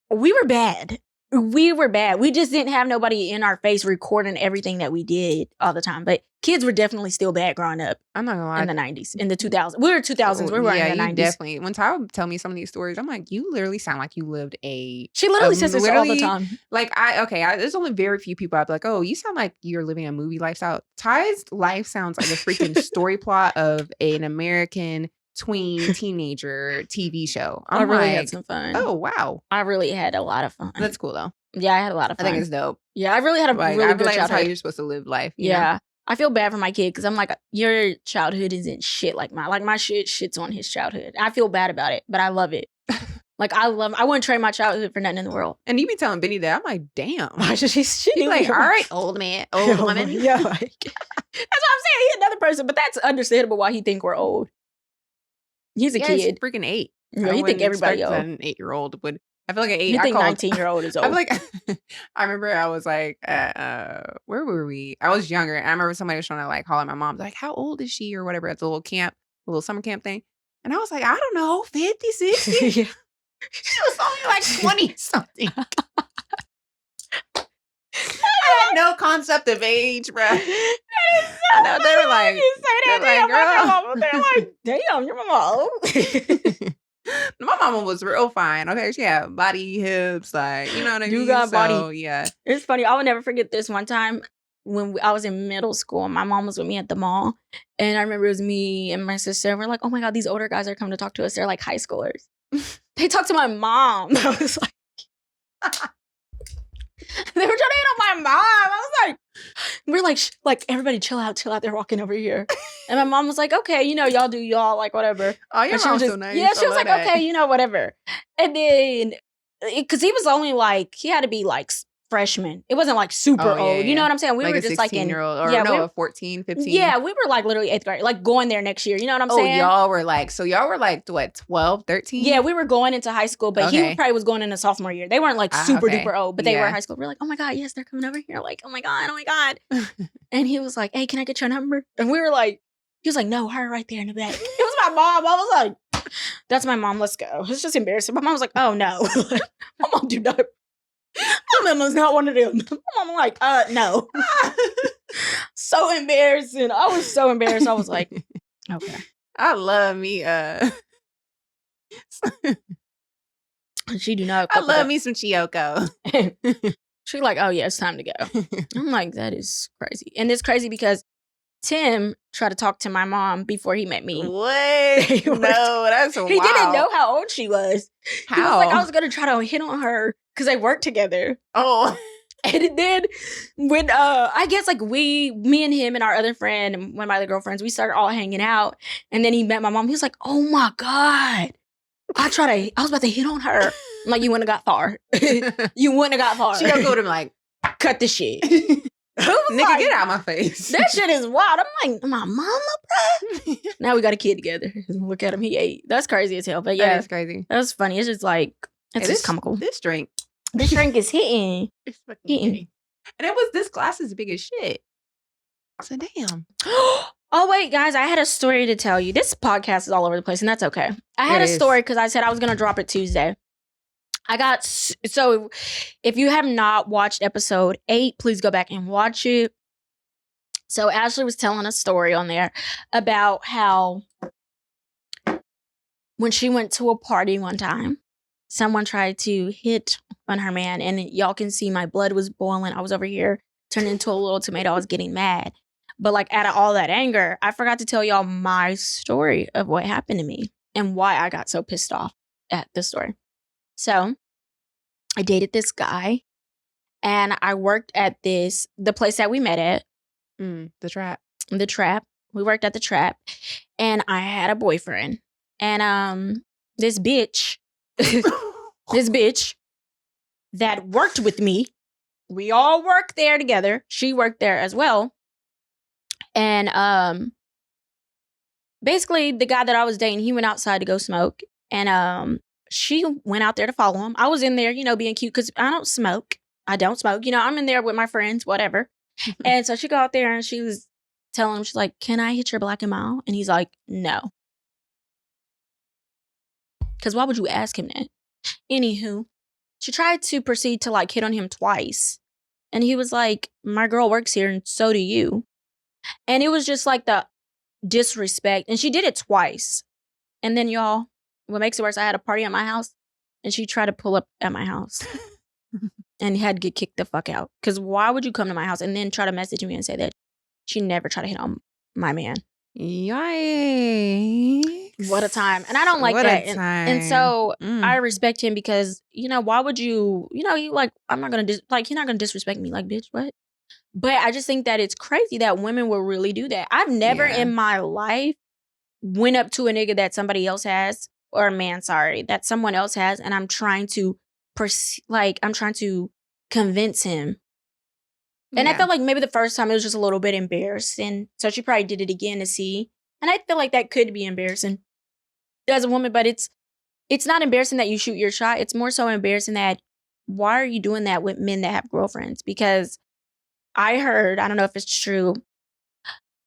we were bad. We were bad. We just didn't have nobody in our face recording everything that we did all the time. But kids were definitely still bad growing up. I'm not gonna lie. In the 90s, in the 2000s. We were 2000s. We were in the 90s. Definitely. When Ty would tell me some of these stories, I'm like, you literally sound like you lived She literally says this all the time. Like, there's only very few people I'd be like, oh, you sound like you're living a movie lifestyle. Ty's life sounds like a freaking story plot of an American tween teenager TV show. I really had some fun. Oh, wow. I really had a lot of fun. That's cool, though. Yeah, I had a lot of fun. I think it's dope. Yeah, I really had a really good childhood. That's how you're supposed to live life. You know? I feel bad for my kid because I'm like, your childhood isn't shit like mine. Like, my shit's on his childhood. I feel bad about it, but I love it. Like, I wouldn't trade my childhood for nothing in the world. And you be telling Benny that. I'm like, damn. She's like, all right, old man, old woman. Yeah, like, that's what I'm saying. He's another person, but that's understandable why he think we're old. He's a kid. He's freaking 8. Yeah, he think everybody old. An 8-year-old would. I feel like an 8. You think 19-year-old is old? I feel like I remember I was like, where were we? I was younger. And I remember somebody was trying to like call my mom, like, how old is she or whatever at the little camp, the little summer camp thing. And I was like, I don't know, 50, 60. She was only like 20 something. I had no concept of age, bro. That is so funny. They were like, you say that, they're like, damn, your mama old. My mama was real fine. Okay, she had body, hips, like, you know what I mean? You got body. Yeah. It's funny. I will never forget this one time when I was in middle school. My mom was with me at the mall. And I remember it was me and my sister. And we're like, oh my God, these older guys are coming to talk to us. They're like high schoolers. They talked to my mom. I was like, They were trying to hit on my mom. I was like, we're like, everybody chill out. They're walking over here. And my mom was like, okay, y'all do y'all, like, whatever. Oh, your mom's so nice. Yeah, she was like, okay, whatever. And then, because he was only like, he had to be like freshman. It wasn't like super old. You know what I'm saying? We like were a just like in, year-old, or a 14, 15. Yeah, we were like literally 8th grade, like going there next year. You know what I'm saying? Y'all were like, what, 12, 13? Yeah, we were going into high school, but he probably was going into sophomore year. They weren't like super duper old, but they were in high school. We were like, oh my God, yes, they're coming over here. Like, oh my God. And he was like, hey, can I get your number? And we were like, he was like, no, her right there in the back. It was my mom. I was like, that's my mom. Let's go. It's just embarrassing. My mom was like, oh no. My mom do not. My mom was not one of them. My mom like, no. So embarrassing. I was so embarrassed. I was like, okay. I love me. She do not. I love me some Chiyoko. She's like, oh yeah, it's time to go. I'm like, that is crazy. And it's crazy because Tim tried to talk to my mom before he met me. What? No, that's wild. He didn't know how old she was. How? He was like, I was going to try to hit on her because they worked together. Oh. And then when, I guess like me and him and our other friend and one of my other girlfriends, we started all hanging out. And then he met my mom. He was like, oh my God. I was about to hit on her. I'm like, you wouldn't have got far. You wouldn't have got far. She gonna go to him like, cut the shit. Nigga, like, get out of my face. That shit is wild. I'm like, my mama, bro. Now we got a kid together. Look at him. He 8. That's crazy as hell. But yeah. That's crazy. That was funny. It's just like, it's just comical. This drink is hitting. It's fucking hitting. And this glass is big as shit. So damn. Oh, wait, guys. I had a story to tell you. This podcast is all over the place, and that's okay. I had a story because I said I was going to drop it Tuesday. So if you have not watched episode 8, please go back and watch it. So Ashley was telling a story on there about how when she went to a party one time, someone tried to hit on her man, and y'all can see my blood was boiling. I was over here turned into a little tomato. I was getting mad. But like out of all that anger, I forgot to tell y'all my story of what happened to me and why I got so pissed off at the story. So I dated this guy and I worked at the place that we met at. The Trap. The Trap. We worked at the Trap and I had a boyfriend. And this bitch that worked with me, we all worked there together. She worked there as well. And basically the guy that I was dating, he went outside to go smoke. And she went out there to follow him. I was in there, being cute because I don't smoke. I'm in there with my friends, whatever. And so she got out there and she was telling him, she's like, can I hit your Black and Mild? And he's like, no. Because why would you ask him that? Anywho, she tried to proceed to like hit on him twice. And he was like, my girl works here and so do you. And it was just like the disrespect. And she did it twice. And then y'all, what makes it worse, I had a party at my house and she tried to pull up at my house and had to get kicked the fuck out. Because why would you come to my house and then try to message me and say that she never tried to hit on my man? Yikes. What a time. And I don't like that. And so I respect him because, why would you, you like, I'm not going to, you're not going to disrespect me. Like, bitch, what? But I just think that it's crazy that women will really do that. I've never in my life went up to a nigga that somebody else has, or a man, sorry, that someone else has, and I'm trying to convince him. And I felt like maybe the first time it was just a little bit embarrassing. So she probably did it again to see. And I feel like that could be embarrassing as a woman, but it's not embarrassing that you shoot your shot. It's more so embarrassing that why are you doing that with men that have girlfriends? Because I heard, I don't know if it's true,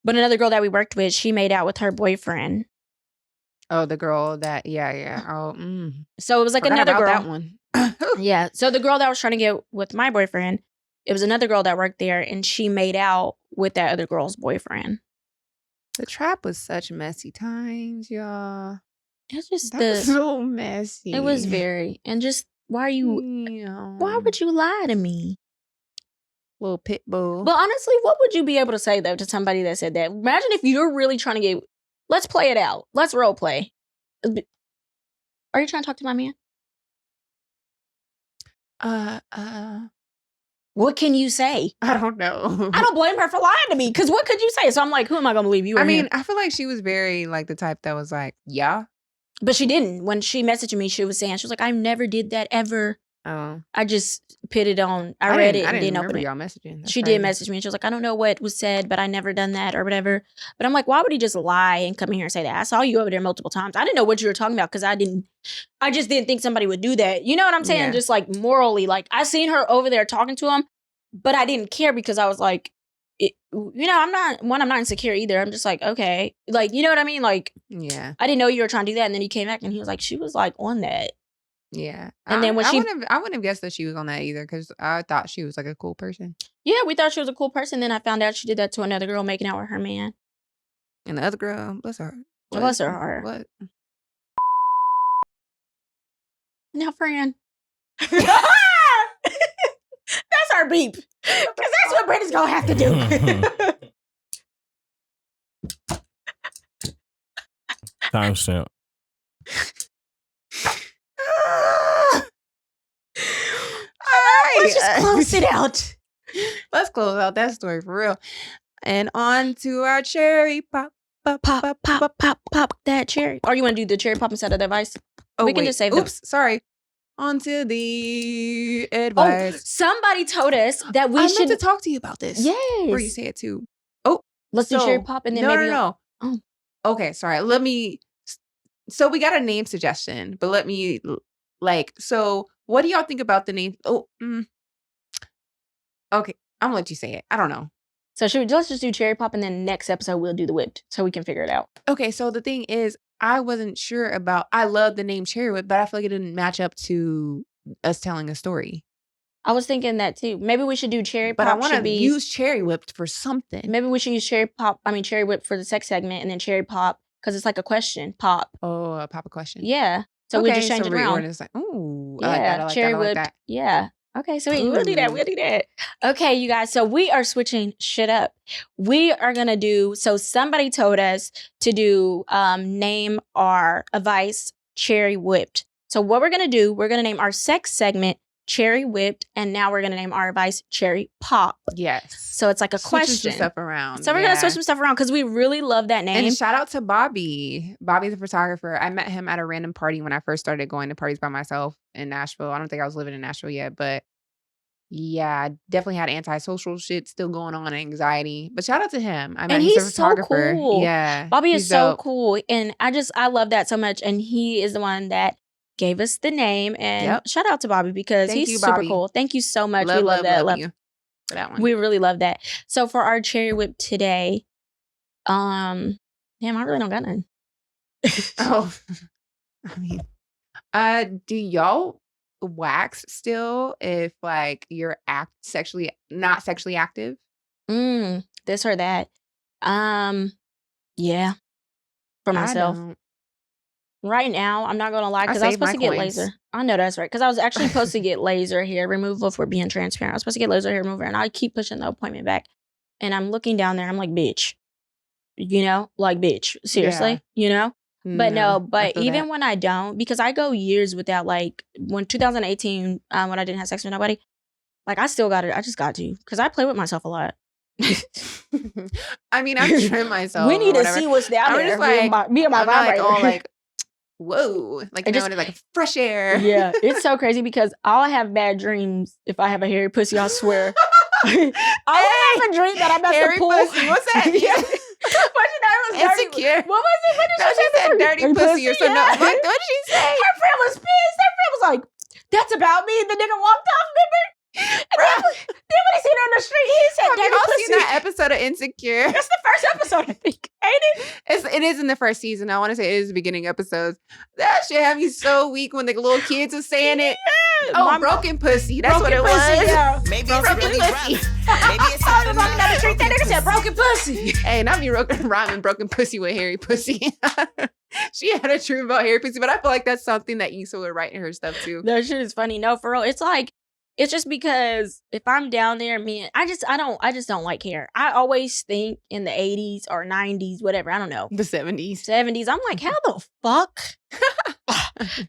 but another girl that we worked with, she made out with her boyfriend. Oh, the girl that, yeah. Oh, So it was like another girl. That one. Yeah. So the girl that was trying to get with my boyfriend, it was another girl that worked there, and she made out with that other girl's boyfriend. The Trap was such messy times, y'all. It's just so messy. It was very, and just why would you lie to me? Little pit bull. But honestly, what would you be able to say though to somebody that said that? Imagine if you're really trying to let's play it out. Let's role play. Are you trying to talk to my man? What can you say? I don't know. I don't blame her for lying to me because what could you say? So I'm like, who am I going to believe? You or him? I feel like she was very like the type that was like, yeah. But she didn't. When she messaged me, she was saying, she was like, I never did that ever. Oh. I just put it on. I read it and didn't open it. Y'all messaging. She did message me and she was like, I don't know what was said, but I never done that or whatever. But I'm like, why would he just lie and come in here and say that? I saw you over there multiple times. I didn't know what you were talking about because I just didn't think somebody would do that. You know what I'm saying? Yeah. Just like morally, like I seen her over there talking to him, but I didn't care because I was like, I'm not insecure either. I'm just like, okay. Like, you know what I mean? Like, yeah. I didn't know you were trying to do that. And then he came back and he was like, she was like on that. Yeah. And then when I wouldn't have guessed that she was on that either because I thought she was like a cool person. Yeah, we thought she was a cool person. Then I found out she did that to another girl making out with her man. And the other girl, bless her. Bless her heart. What? Now, friend. That's our beep. Because that's what Brittany's going to have to do. Timestamp. Let's just close it out. Let's close out that story for real. And on to our cherry pop. Pop that cherry. Or you want to do the cherry pop instead of the advice? Oh, we can just save them. Oops, sorry. On to the advice. Oh, somebody told us that we should to talk to you about this. Yes. Or you say it too. Oh, let's do cherry pop and then No. Oh. Okay, sorry. So we got a name suggestion, but let me so what do y'all think about the name? Okay, I'm gonna let you say it. I don't know. So let's just do cherry pop and then next episode we'll do the whipped so we can figure it out. Okay, so the thing is, I wasn't sure about, I love the name Cherry Whip, but I feel like it didn't match up to us telling a story. I was thinking that too. Maybe we should do cherry pop. But I want to use Cherry Whipped for something. Maybe we should use cherry whip for the sex segment and then cherry pop because it's like a question. Pop. Oh, pop a question. Yeah. So we just change it around. It's like, ooh, yeah, I like that. cherry whipped. Like that. Yeah. Okay, so we'll do that. Okay, you guys. So we are switching shit up. We are gonna do. So somebody told us to do name our advice cherry whipped. So what we're gonna do? We're gonna name our sex segment cherry whipped, and now we're gonna name our advice cherry pop. Yes. So it's like a question. Some stuff around. So we're gonna switch some stuff around because we really love that name. And shout out to Bobby. Bobby's a photographer. I met him at a random party when I first started going to parties by myself in Nashville. I don't think I was living in Nashville yet, but yeah, I definitely had antisocial shit still going on, anxiety. But shout out to him. He's a photographer. So cool. Yeah. Bobby is so cool. And I love that so much. And he is the one that gave us the name. And shout out to Bobby because he's super cool. Thank you so much. We love that. Love you for that one. We really love that. So for our cherry whip today, damn, I really don't got none. Oh, I mean, do y'all wax still if like you're not sexually active? This or that. Yeah. For myself. Right now, I'm not gonna lie, because I was supposed to get laser. I know that's right. Because I was actually supposed to get laser hair removal, if we're being transparent. I was supposed to get laser hair removal, and I keep pushing the appointment back. And I'm looking down there, and I'm like, bitch. You know? Like, bitch. Seriously? Yeah. You know? But even when I don't, because I go years without, like, when 2018, when I didn't have sex with nobody, like, I still got it. I just got to. Because I play with myself a lot. I mean, I'm trying myself. We need to see what's down there. Like, me and my vibrator. All like, whoa, like, you know, it's like fresh air. Yeah, it's so crazy because I'll have bad dreams if I have a hairy pussy, I swear. I'll have a dream that I'm at the pool. Pussy. What's that? Yeah. Insecure. What was it? What did she say? That dirty pussy or something. Yeah. What did she say? Her friend was pissed. Her friend was like, that's about me. And the nigga walked off, remember? And then when he seen her on the street, he said, "Have you all seen that episode of Insecure?" That's the first episode, I think. Ain't it? It is in the first season. I want to say it is the beginning episodes. That shit had me so weak when the little kids were saying it. Yeah. Oh, broken pussy. That's what it was. Yeah. Maybe broken it's really pussy. Maybe it's I was walking down the street. That nigga said broken pussy. Hey, not me rhyming broken pussy with hairy pussy. She had a dream about hairy pussy, but I feel like that's something that Issa would write in her stuff too. That shit is funny. No, for real. It's like, it's just because if I'm down there, I just don't like hair. I always think in the 80s or 90s, whatever. I don't know. The 70s. 70s. I'm like, how the fuck?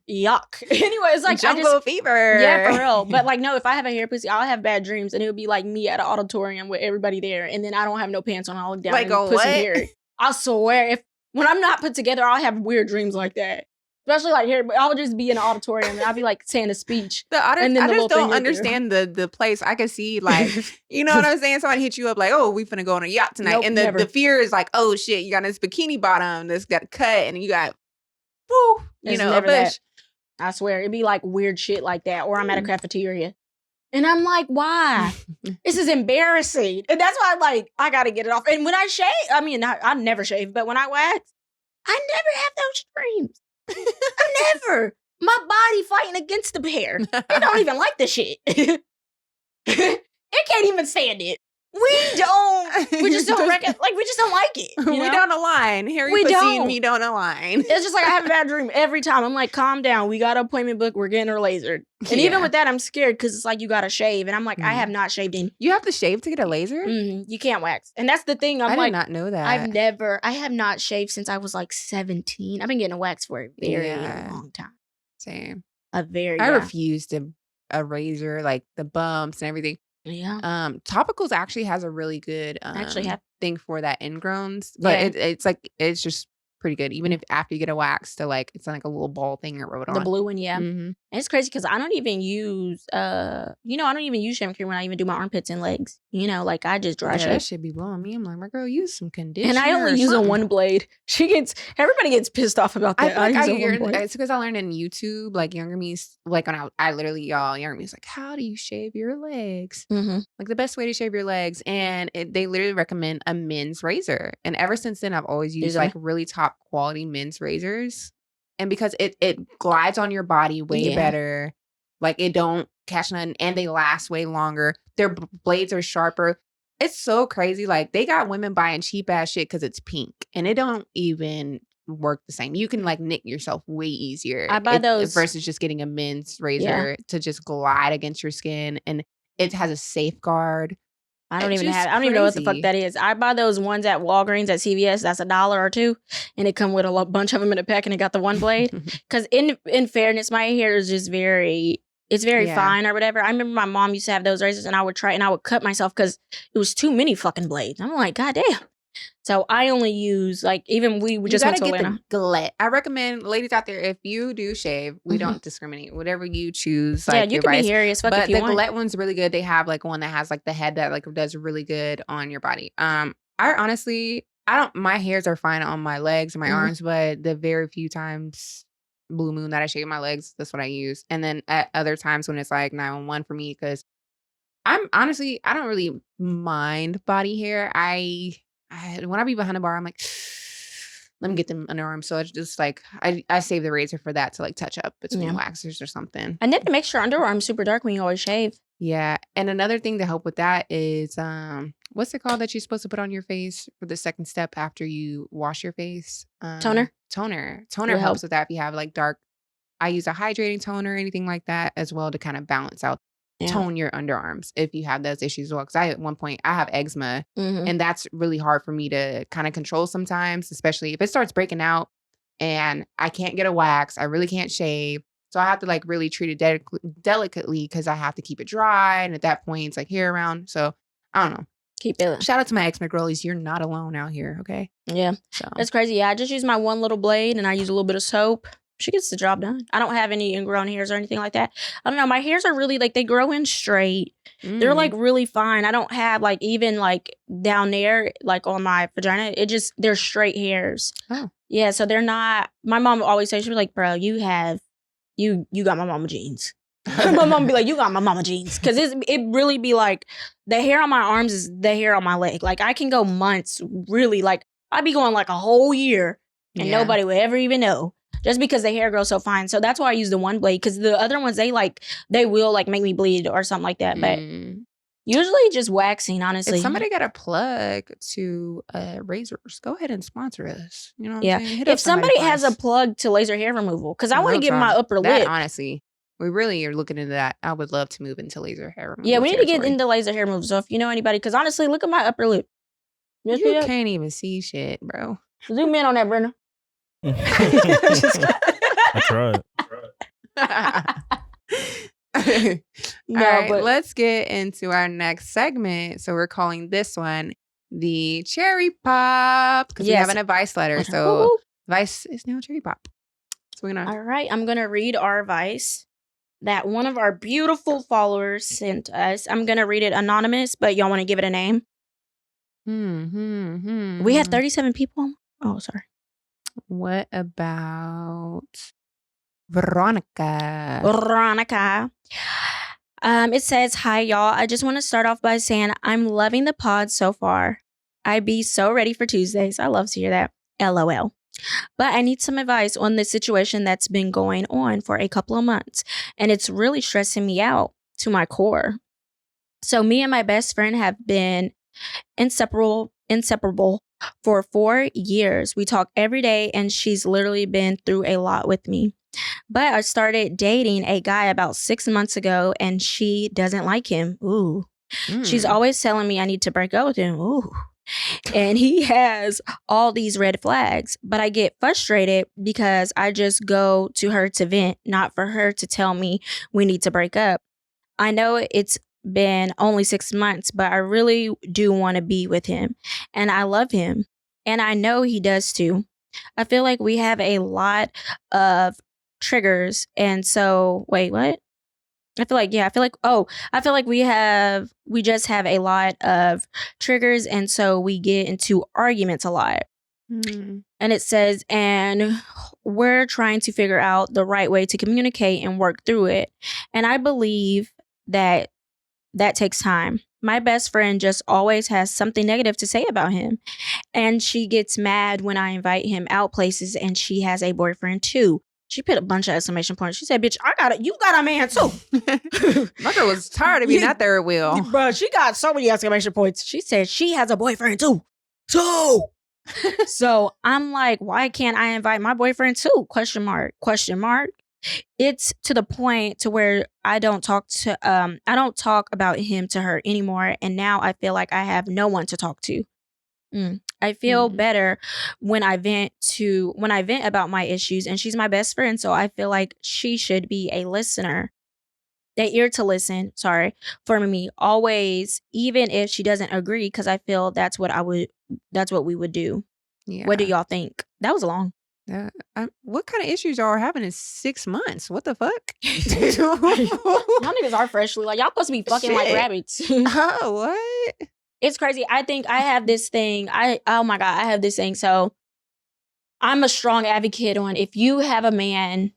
yuck. Anyways, like jungle fever. Yeah, for real. But like, no, if I have a hair pussy, I'll have bad dreams, and it'll be like me at an auditorium with everybody there, and then I don't have no pants on. I'll look down and pussy hair. I swear, when I'm not put together, I'll have weird dreams like that. Especially like here, I'll just be in an auditorium and I'll be like saying a speech. I just don't understand the place. I could see like, you know what I'm saying? Somebody hit you up like, oh, we finna go on a yacht tonight. Nope, and the fear is like, oh shit, you got this bikini bottom that's got a cut and you got, woo, you know, a bush. I swear, it'd be like weird shit like that. Or I'm at a cafeteria. And I'm like, why? This is embarrassing. And that's why I gotta get it off. And when I shave, I never shave, but when I wax, I never have those dreams. I never. My body fighting against the hair. It don't even like the shit. It can't even stand it. We just don't reckon, we just don't like it. We don't align. Harry Pussy and me don't align. It's just like I have a bad dream every time. I'm like, calm down. We got an appointment book. We're getting her lasered. And even with that, I'm scared because it's like you got to shave. And I'm like, I have not shaved in. You have to shave to get a laser? You can't wax. And that's the thing. I did not know that. I have not shaved since I was like 17. I've been getting a wax for a very long time. Same. I refuse to a razor, like the bumps and everything. Yeah. Topicals actually has a really good thing for that ingrowns, but it's just pretty good. Even if after you get a wax, to like it's like a little ball thing or wrote on. The blue one, yeah. And it's crazy because I don't even use I don't even use shaving cream when I even do my armpits and legs. Like I just dry shave. That should be blowing me. I'm like, my girl, use some conditioner. And I only use a one blade. Everybody gets pissed off about that. It's because I learned in YouTube, like younger me's like when I literally younger me's like, how do you shave your legs? Like the best way to shave your legs, and they literally recommend a men's razor. And ever since then, I've always used like really top quality men's razors, and because it glides on your body way better, like it don't catch nothing, and they last way longer. Their blades are sharper. It's so crazy. Like they got women buying cheap ass shit because it's pink, and it don't even work the same. You can like nick yourself way easier. I buy those versus just getting a men's razor to just glide against your skin, and it has a safeguard. I don't even know what the fuck that is. I buy those ones at Walgreens at CVS. That's $1 or $2, and it come with a bunch of them in a pack, and it got the one blade. Because in fairness, my hair is just very fine or whatever. I remember my mom used to have those razors, and I would try and I would cut myself because it was too many fucking blades. I'm like, God damn. So I only use we just went to Atlanta. The glut. I recommend ladies out there, if you do shave, we don't discriminate. Whatever you choose, like you can be hairy as fuck if you want. But the glut one's really good. They have like one that has like the head that like does really good on your body. My hairs are fine on my legs and my arms, but the very few times blue moon that I shave my legs, that's what I use. And then at other times when it's like 911 for me, because I don't really mind body hair. When I be behind the bar, I'm like, let me get them underarms. So it's just like I save the razor for that to like touch up between waxers or something. And then to make sure underarms super dark when you always shave. Yeah. And another thing to help with that is what's it called that you're supposed to put on your face for the second step after you wash your face? Toner. Toner helps with that if you have like dark. I use a hydrating toner or anything like that as well to kind of balance out. Tone your underarms if you have those issues as well. Because at one point I have eczema, and that's really hard for me to kind of control sometimes, especially if it starts breaking out and I can't get a wax. I really can't shave. So I have to like really treat it delicately because I have to keep it dry. And at that point, it's like hair around. So I don't know. Keep it. Shout out to my eczema girlies. You're not alone out here, okay? Yeah. So that's crazy. Yeah, I just use my one little blade and I use a little bit of soap. She gets the job done. I don't have any ingrown hairs or anything like that. I don't know. My hairs are really like, they grow in straight. They're like really fine. I don't have like even like down there, like on my vagina, they're straight hairs. Oh. Yeah. So they're not, my mom always says, she'd be like, bro, you got my mama jeans. My mom be like, you got my mama jeans. Cause it really be like the hair on my arms is the hair on my leg. Like I can go months really, like I'd be going like a whole year and nobody would ever even know. Just because the hair grows so fine. So that's why I use the one blade. Because the other ones, they will like make me bleed or something like that. But usually just waxing, honestly. If somebody got a plug to razors, go ahead and sponsor us. You know what I'm saying? If somebody has a plug to laser hair removal, because I want to get my upper lip. Honestly, we really are looking into that. I would love to move into laser hair removal. Yeah, we need to get into laser hair removal. So if you know anybody, because honestly, look at my upper lip. You can't even see shit, bro. Zoom in on that, Brenda. I tried. No, all right, but let's get into our next segment. So we're calling this one the Cherry Pop because we have an advice letter. So advice is now Cherry Pop. So we're gonna. All right, I'm gonna read our advice that one of our beautiful followers sent us. I'm gonna read it anonymous, but y'all want to give it a name? We had 37 people. Oh, sorry. What about Veronica? It says, "Hi, y'all. I just want to start off by saying I'm loving the pod so far. I be so ready for Tuesdays. I love to hear that. LOL. But I need some advice on the situation that's been going on for a couple of months, and it's really stressing me out to my core. So me and my best friend have been inseparable for 4 years. We talk every day, and she's literally been through a lot with me. But I started dating a guy about 6 months ago, and she doesn't like him. Ooh. She's always telling me I need to break up with him. Ooh. And he has all these red flags. But I get frustrated because I just go to her to vent, not for her to tell me we need to break up. I know it's been only 6 months, but I really do want to be with him. And I love him. And I know he does too. I feel like we have a lot of triggers. And so, wait, what? I feel like we just have a lot of triggers. And so we get into arguments a lot. And it says, and we're trying to figure out the right way to communicate and work through it. And I believe that takes time. My best friend just always has something negative to say about him. And she gets mad when I invite him out places, and she has a boyfriend too. She put a bunch of exclamation points. She said, "Bitch, you got a man too." My girl was tired of being at third wheel. Bro, she got so many exclamation points. She said she has a boyfriend too. So I'm like, why can't I invite my boyfriend too? Question mark. It's to the point to where I don't talk about him to her anymore. And now I feel like I have no one to talk to. I feel better when I vent about my issues, and she's my best friend. So I feel like she should be a listener. The ear to listen, for me always, even if she doesn't agree, because I feel that's what we would do. Yeah. What do y'all think? That was long. What kind of issues y'all are having in 6 months? What the fuck? Y'all niggas are freshly like, y'all supposed to be fucking like rabbits. Oh, what? It's crazy. I think I have this thing. I have this thing. So I'm a strong advocate on, if you have a man,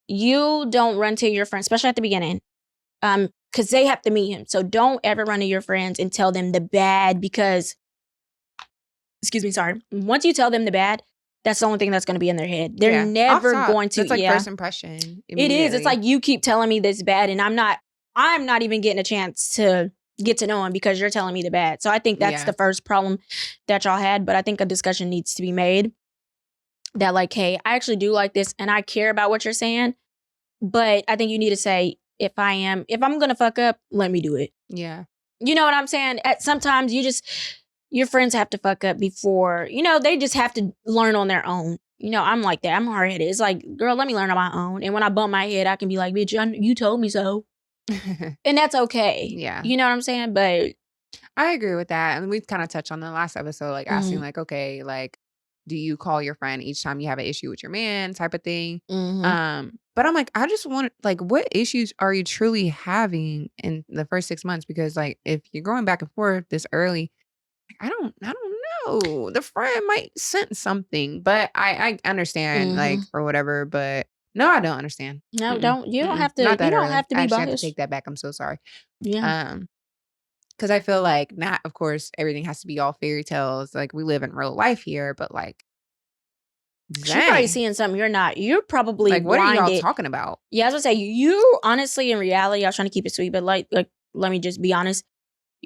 you don't run to your friends, especially at the beginning, because they have to meet him. So don't ever run to your friends and tell them the bad, because, once you tell them the bad, that's the only thing that's going to be in their head. They're never going to. It's like first impression. It is. It's like, you keep telling me this bad, and I'm not even getting a chance to get to know him because you're telling me the bad. So I think that's the first problem that y'all had. But I think a discussion needs to be made that, like, hey, I actually do like this, and I care about what you're saying. But I think you need to say, if I'm going to fuck up, let me do it. Yeah. You know what I'm saying? Sometimes your friends have to fuck up before, they just have to learn on their own. I'm like that. I'm hard-headed. It's like, girl, let me learn on my own. And when I bump my head, I can be like, bitch, you told me so. And that's okay. Yeah. You know what I'm saying? But I agree with that. And we kind of touched on the last episode, like asking like, okay, like, do you call your friend each time you have an issue with your man type of thing? But I'm like, I just want, like, what issues are you truly having in the first 6 months? Because, like, if you're going back and forth this early, I don't know. The friend might sense something, but I understand, like, or whatever. But no, I don't understand. No, don't. You don't have to. You don't have to be biased. I have to take that back. I'm so sorry. Yeah. Because I feel like, not, of course, everything has to be all fairy tales. Like, we live in real life here, but, like, she's probably seeing something you're not. You're probably like, what blinded. are y'all talking about? Yeah, I was gonna say, you honestly, in reality, I was trying to keep it sweet, but like, let me just be honest.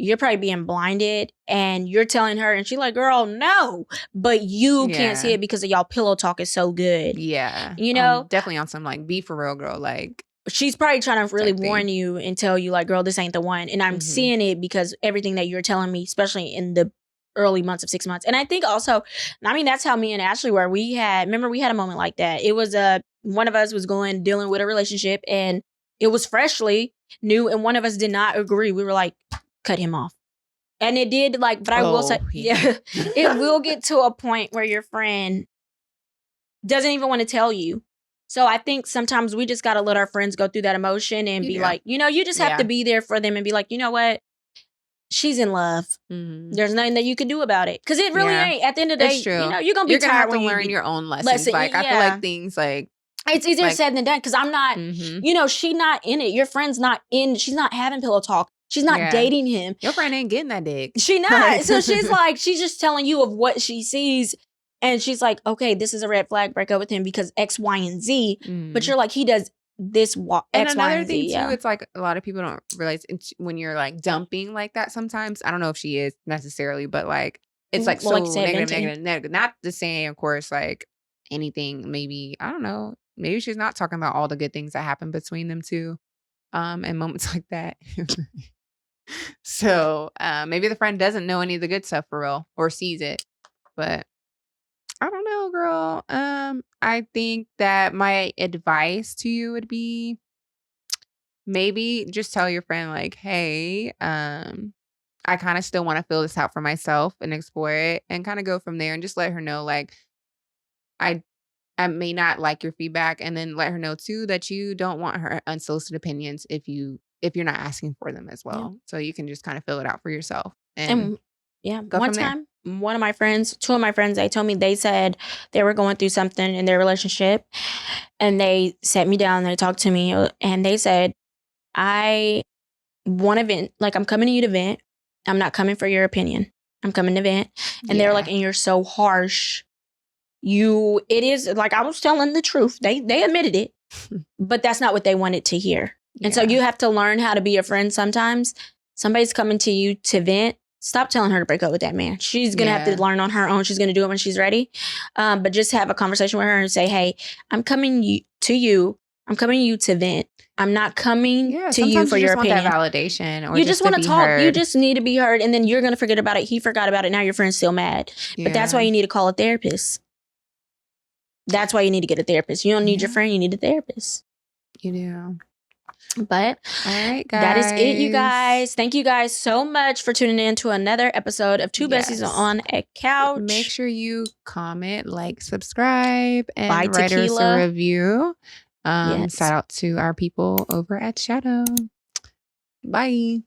You're probably being blinded, and you're telling her, and she's like, girl, no. But you can't see it because of y'all pillow talk is so good. Yeah. Definitely on some, like, be for real, girl. Like, she's probably trying to really warn you and tell you, like, girl, this ain't the one. And I'm seeing it because everything that you're telling me, especially in the early months of 6 months. And I think also, that's how me and Ashley were. We had a moment like that. It was one of us was dealing with a relationship and it was freshly new and one of us did not agree. We were like, cut him off. And it did but I will say, it will get to a point where your friend doesn't even want to tell you. So I think sometimes we just got to let our friends go through that emotion and be like, you just have to be there for them and be like, you know what? She's in love. Mm-hmm. There's nothing that you can do about it. Because it really ain't. At the end of the day, you're going to be tired have to learn your own lessons. I feel like things it's easier said than done because I'm not, she's not in it. Your friend's not in, she's not having pillow talk. She's not dating him. Your friend ain't getting that dick. She not. So she's she's just telling you of what she sees. And she's like, okay, this is a red flag. Break up with him because X, Y, and Z. But you're like, he does this X, Y, and Z. And another thing too, it's like a lot of people don't realize when you're dumping like that sometimes. I don't know if she is necessarily, but it's so negative. Not the same, of course, anything. Maybe, I don't know. Maybe she's not talking about all the good things that happen between them two. And moments like that. So maybe the friend doesn't know any of the good stuff for real or sees it. But I don't know, girl. I think that my advice to you would be maybe just tell your friend hey, I kind of still want to fill this out for myself and explore it and kind of go from there and just let her know I may not like your feedback, and then let her know too that you don't want her unsolicited opinions if you're not asking for them as well. Yeah. So you can just kind of fill it out for yourself. And one time, one of my friends, two of my friends, they told me they said they were going through something in their relationship, and they sat me down and they talked to me, and they said, I want to vent. I'm coming to you to vent. I'm not coming for your opinion. I'm coming to vent. And they're and you're so harsh. It is I was telling the truth. They admitted it, but that's not what they wanted to hear. And so you have to learn how to be a friend sometimes. Somebody's coming to you to vent. Stop telling her to break up with that man. She's going to have to learn on her own. She's going to do it when she's ready. But just have a conversation with her and say, hey, I'm coming to you. I'm coming to you to vent. I'm not coming to you for your opinion. Want that validation, or you just want to talk. Heard. You just need to be heard, and then you're going to forget about it. He forgot about it. Now your friend's still mad. But that's why you need to call a therapist. That's why you need to get a therapist. You don't need your friend. You need a therapist. You do. But all right, guys. That is it, you guys. Thank you guys so much for tuning in to another episode of Two Besties on a Couch. Make sure you comment, subscribe, and write us a review. Shout out to our people over at Shadow. Bye.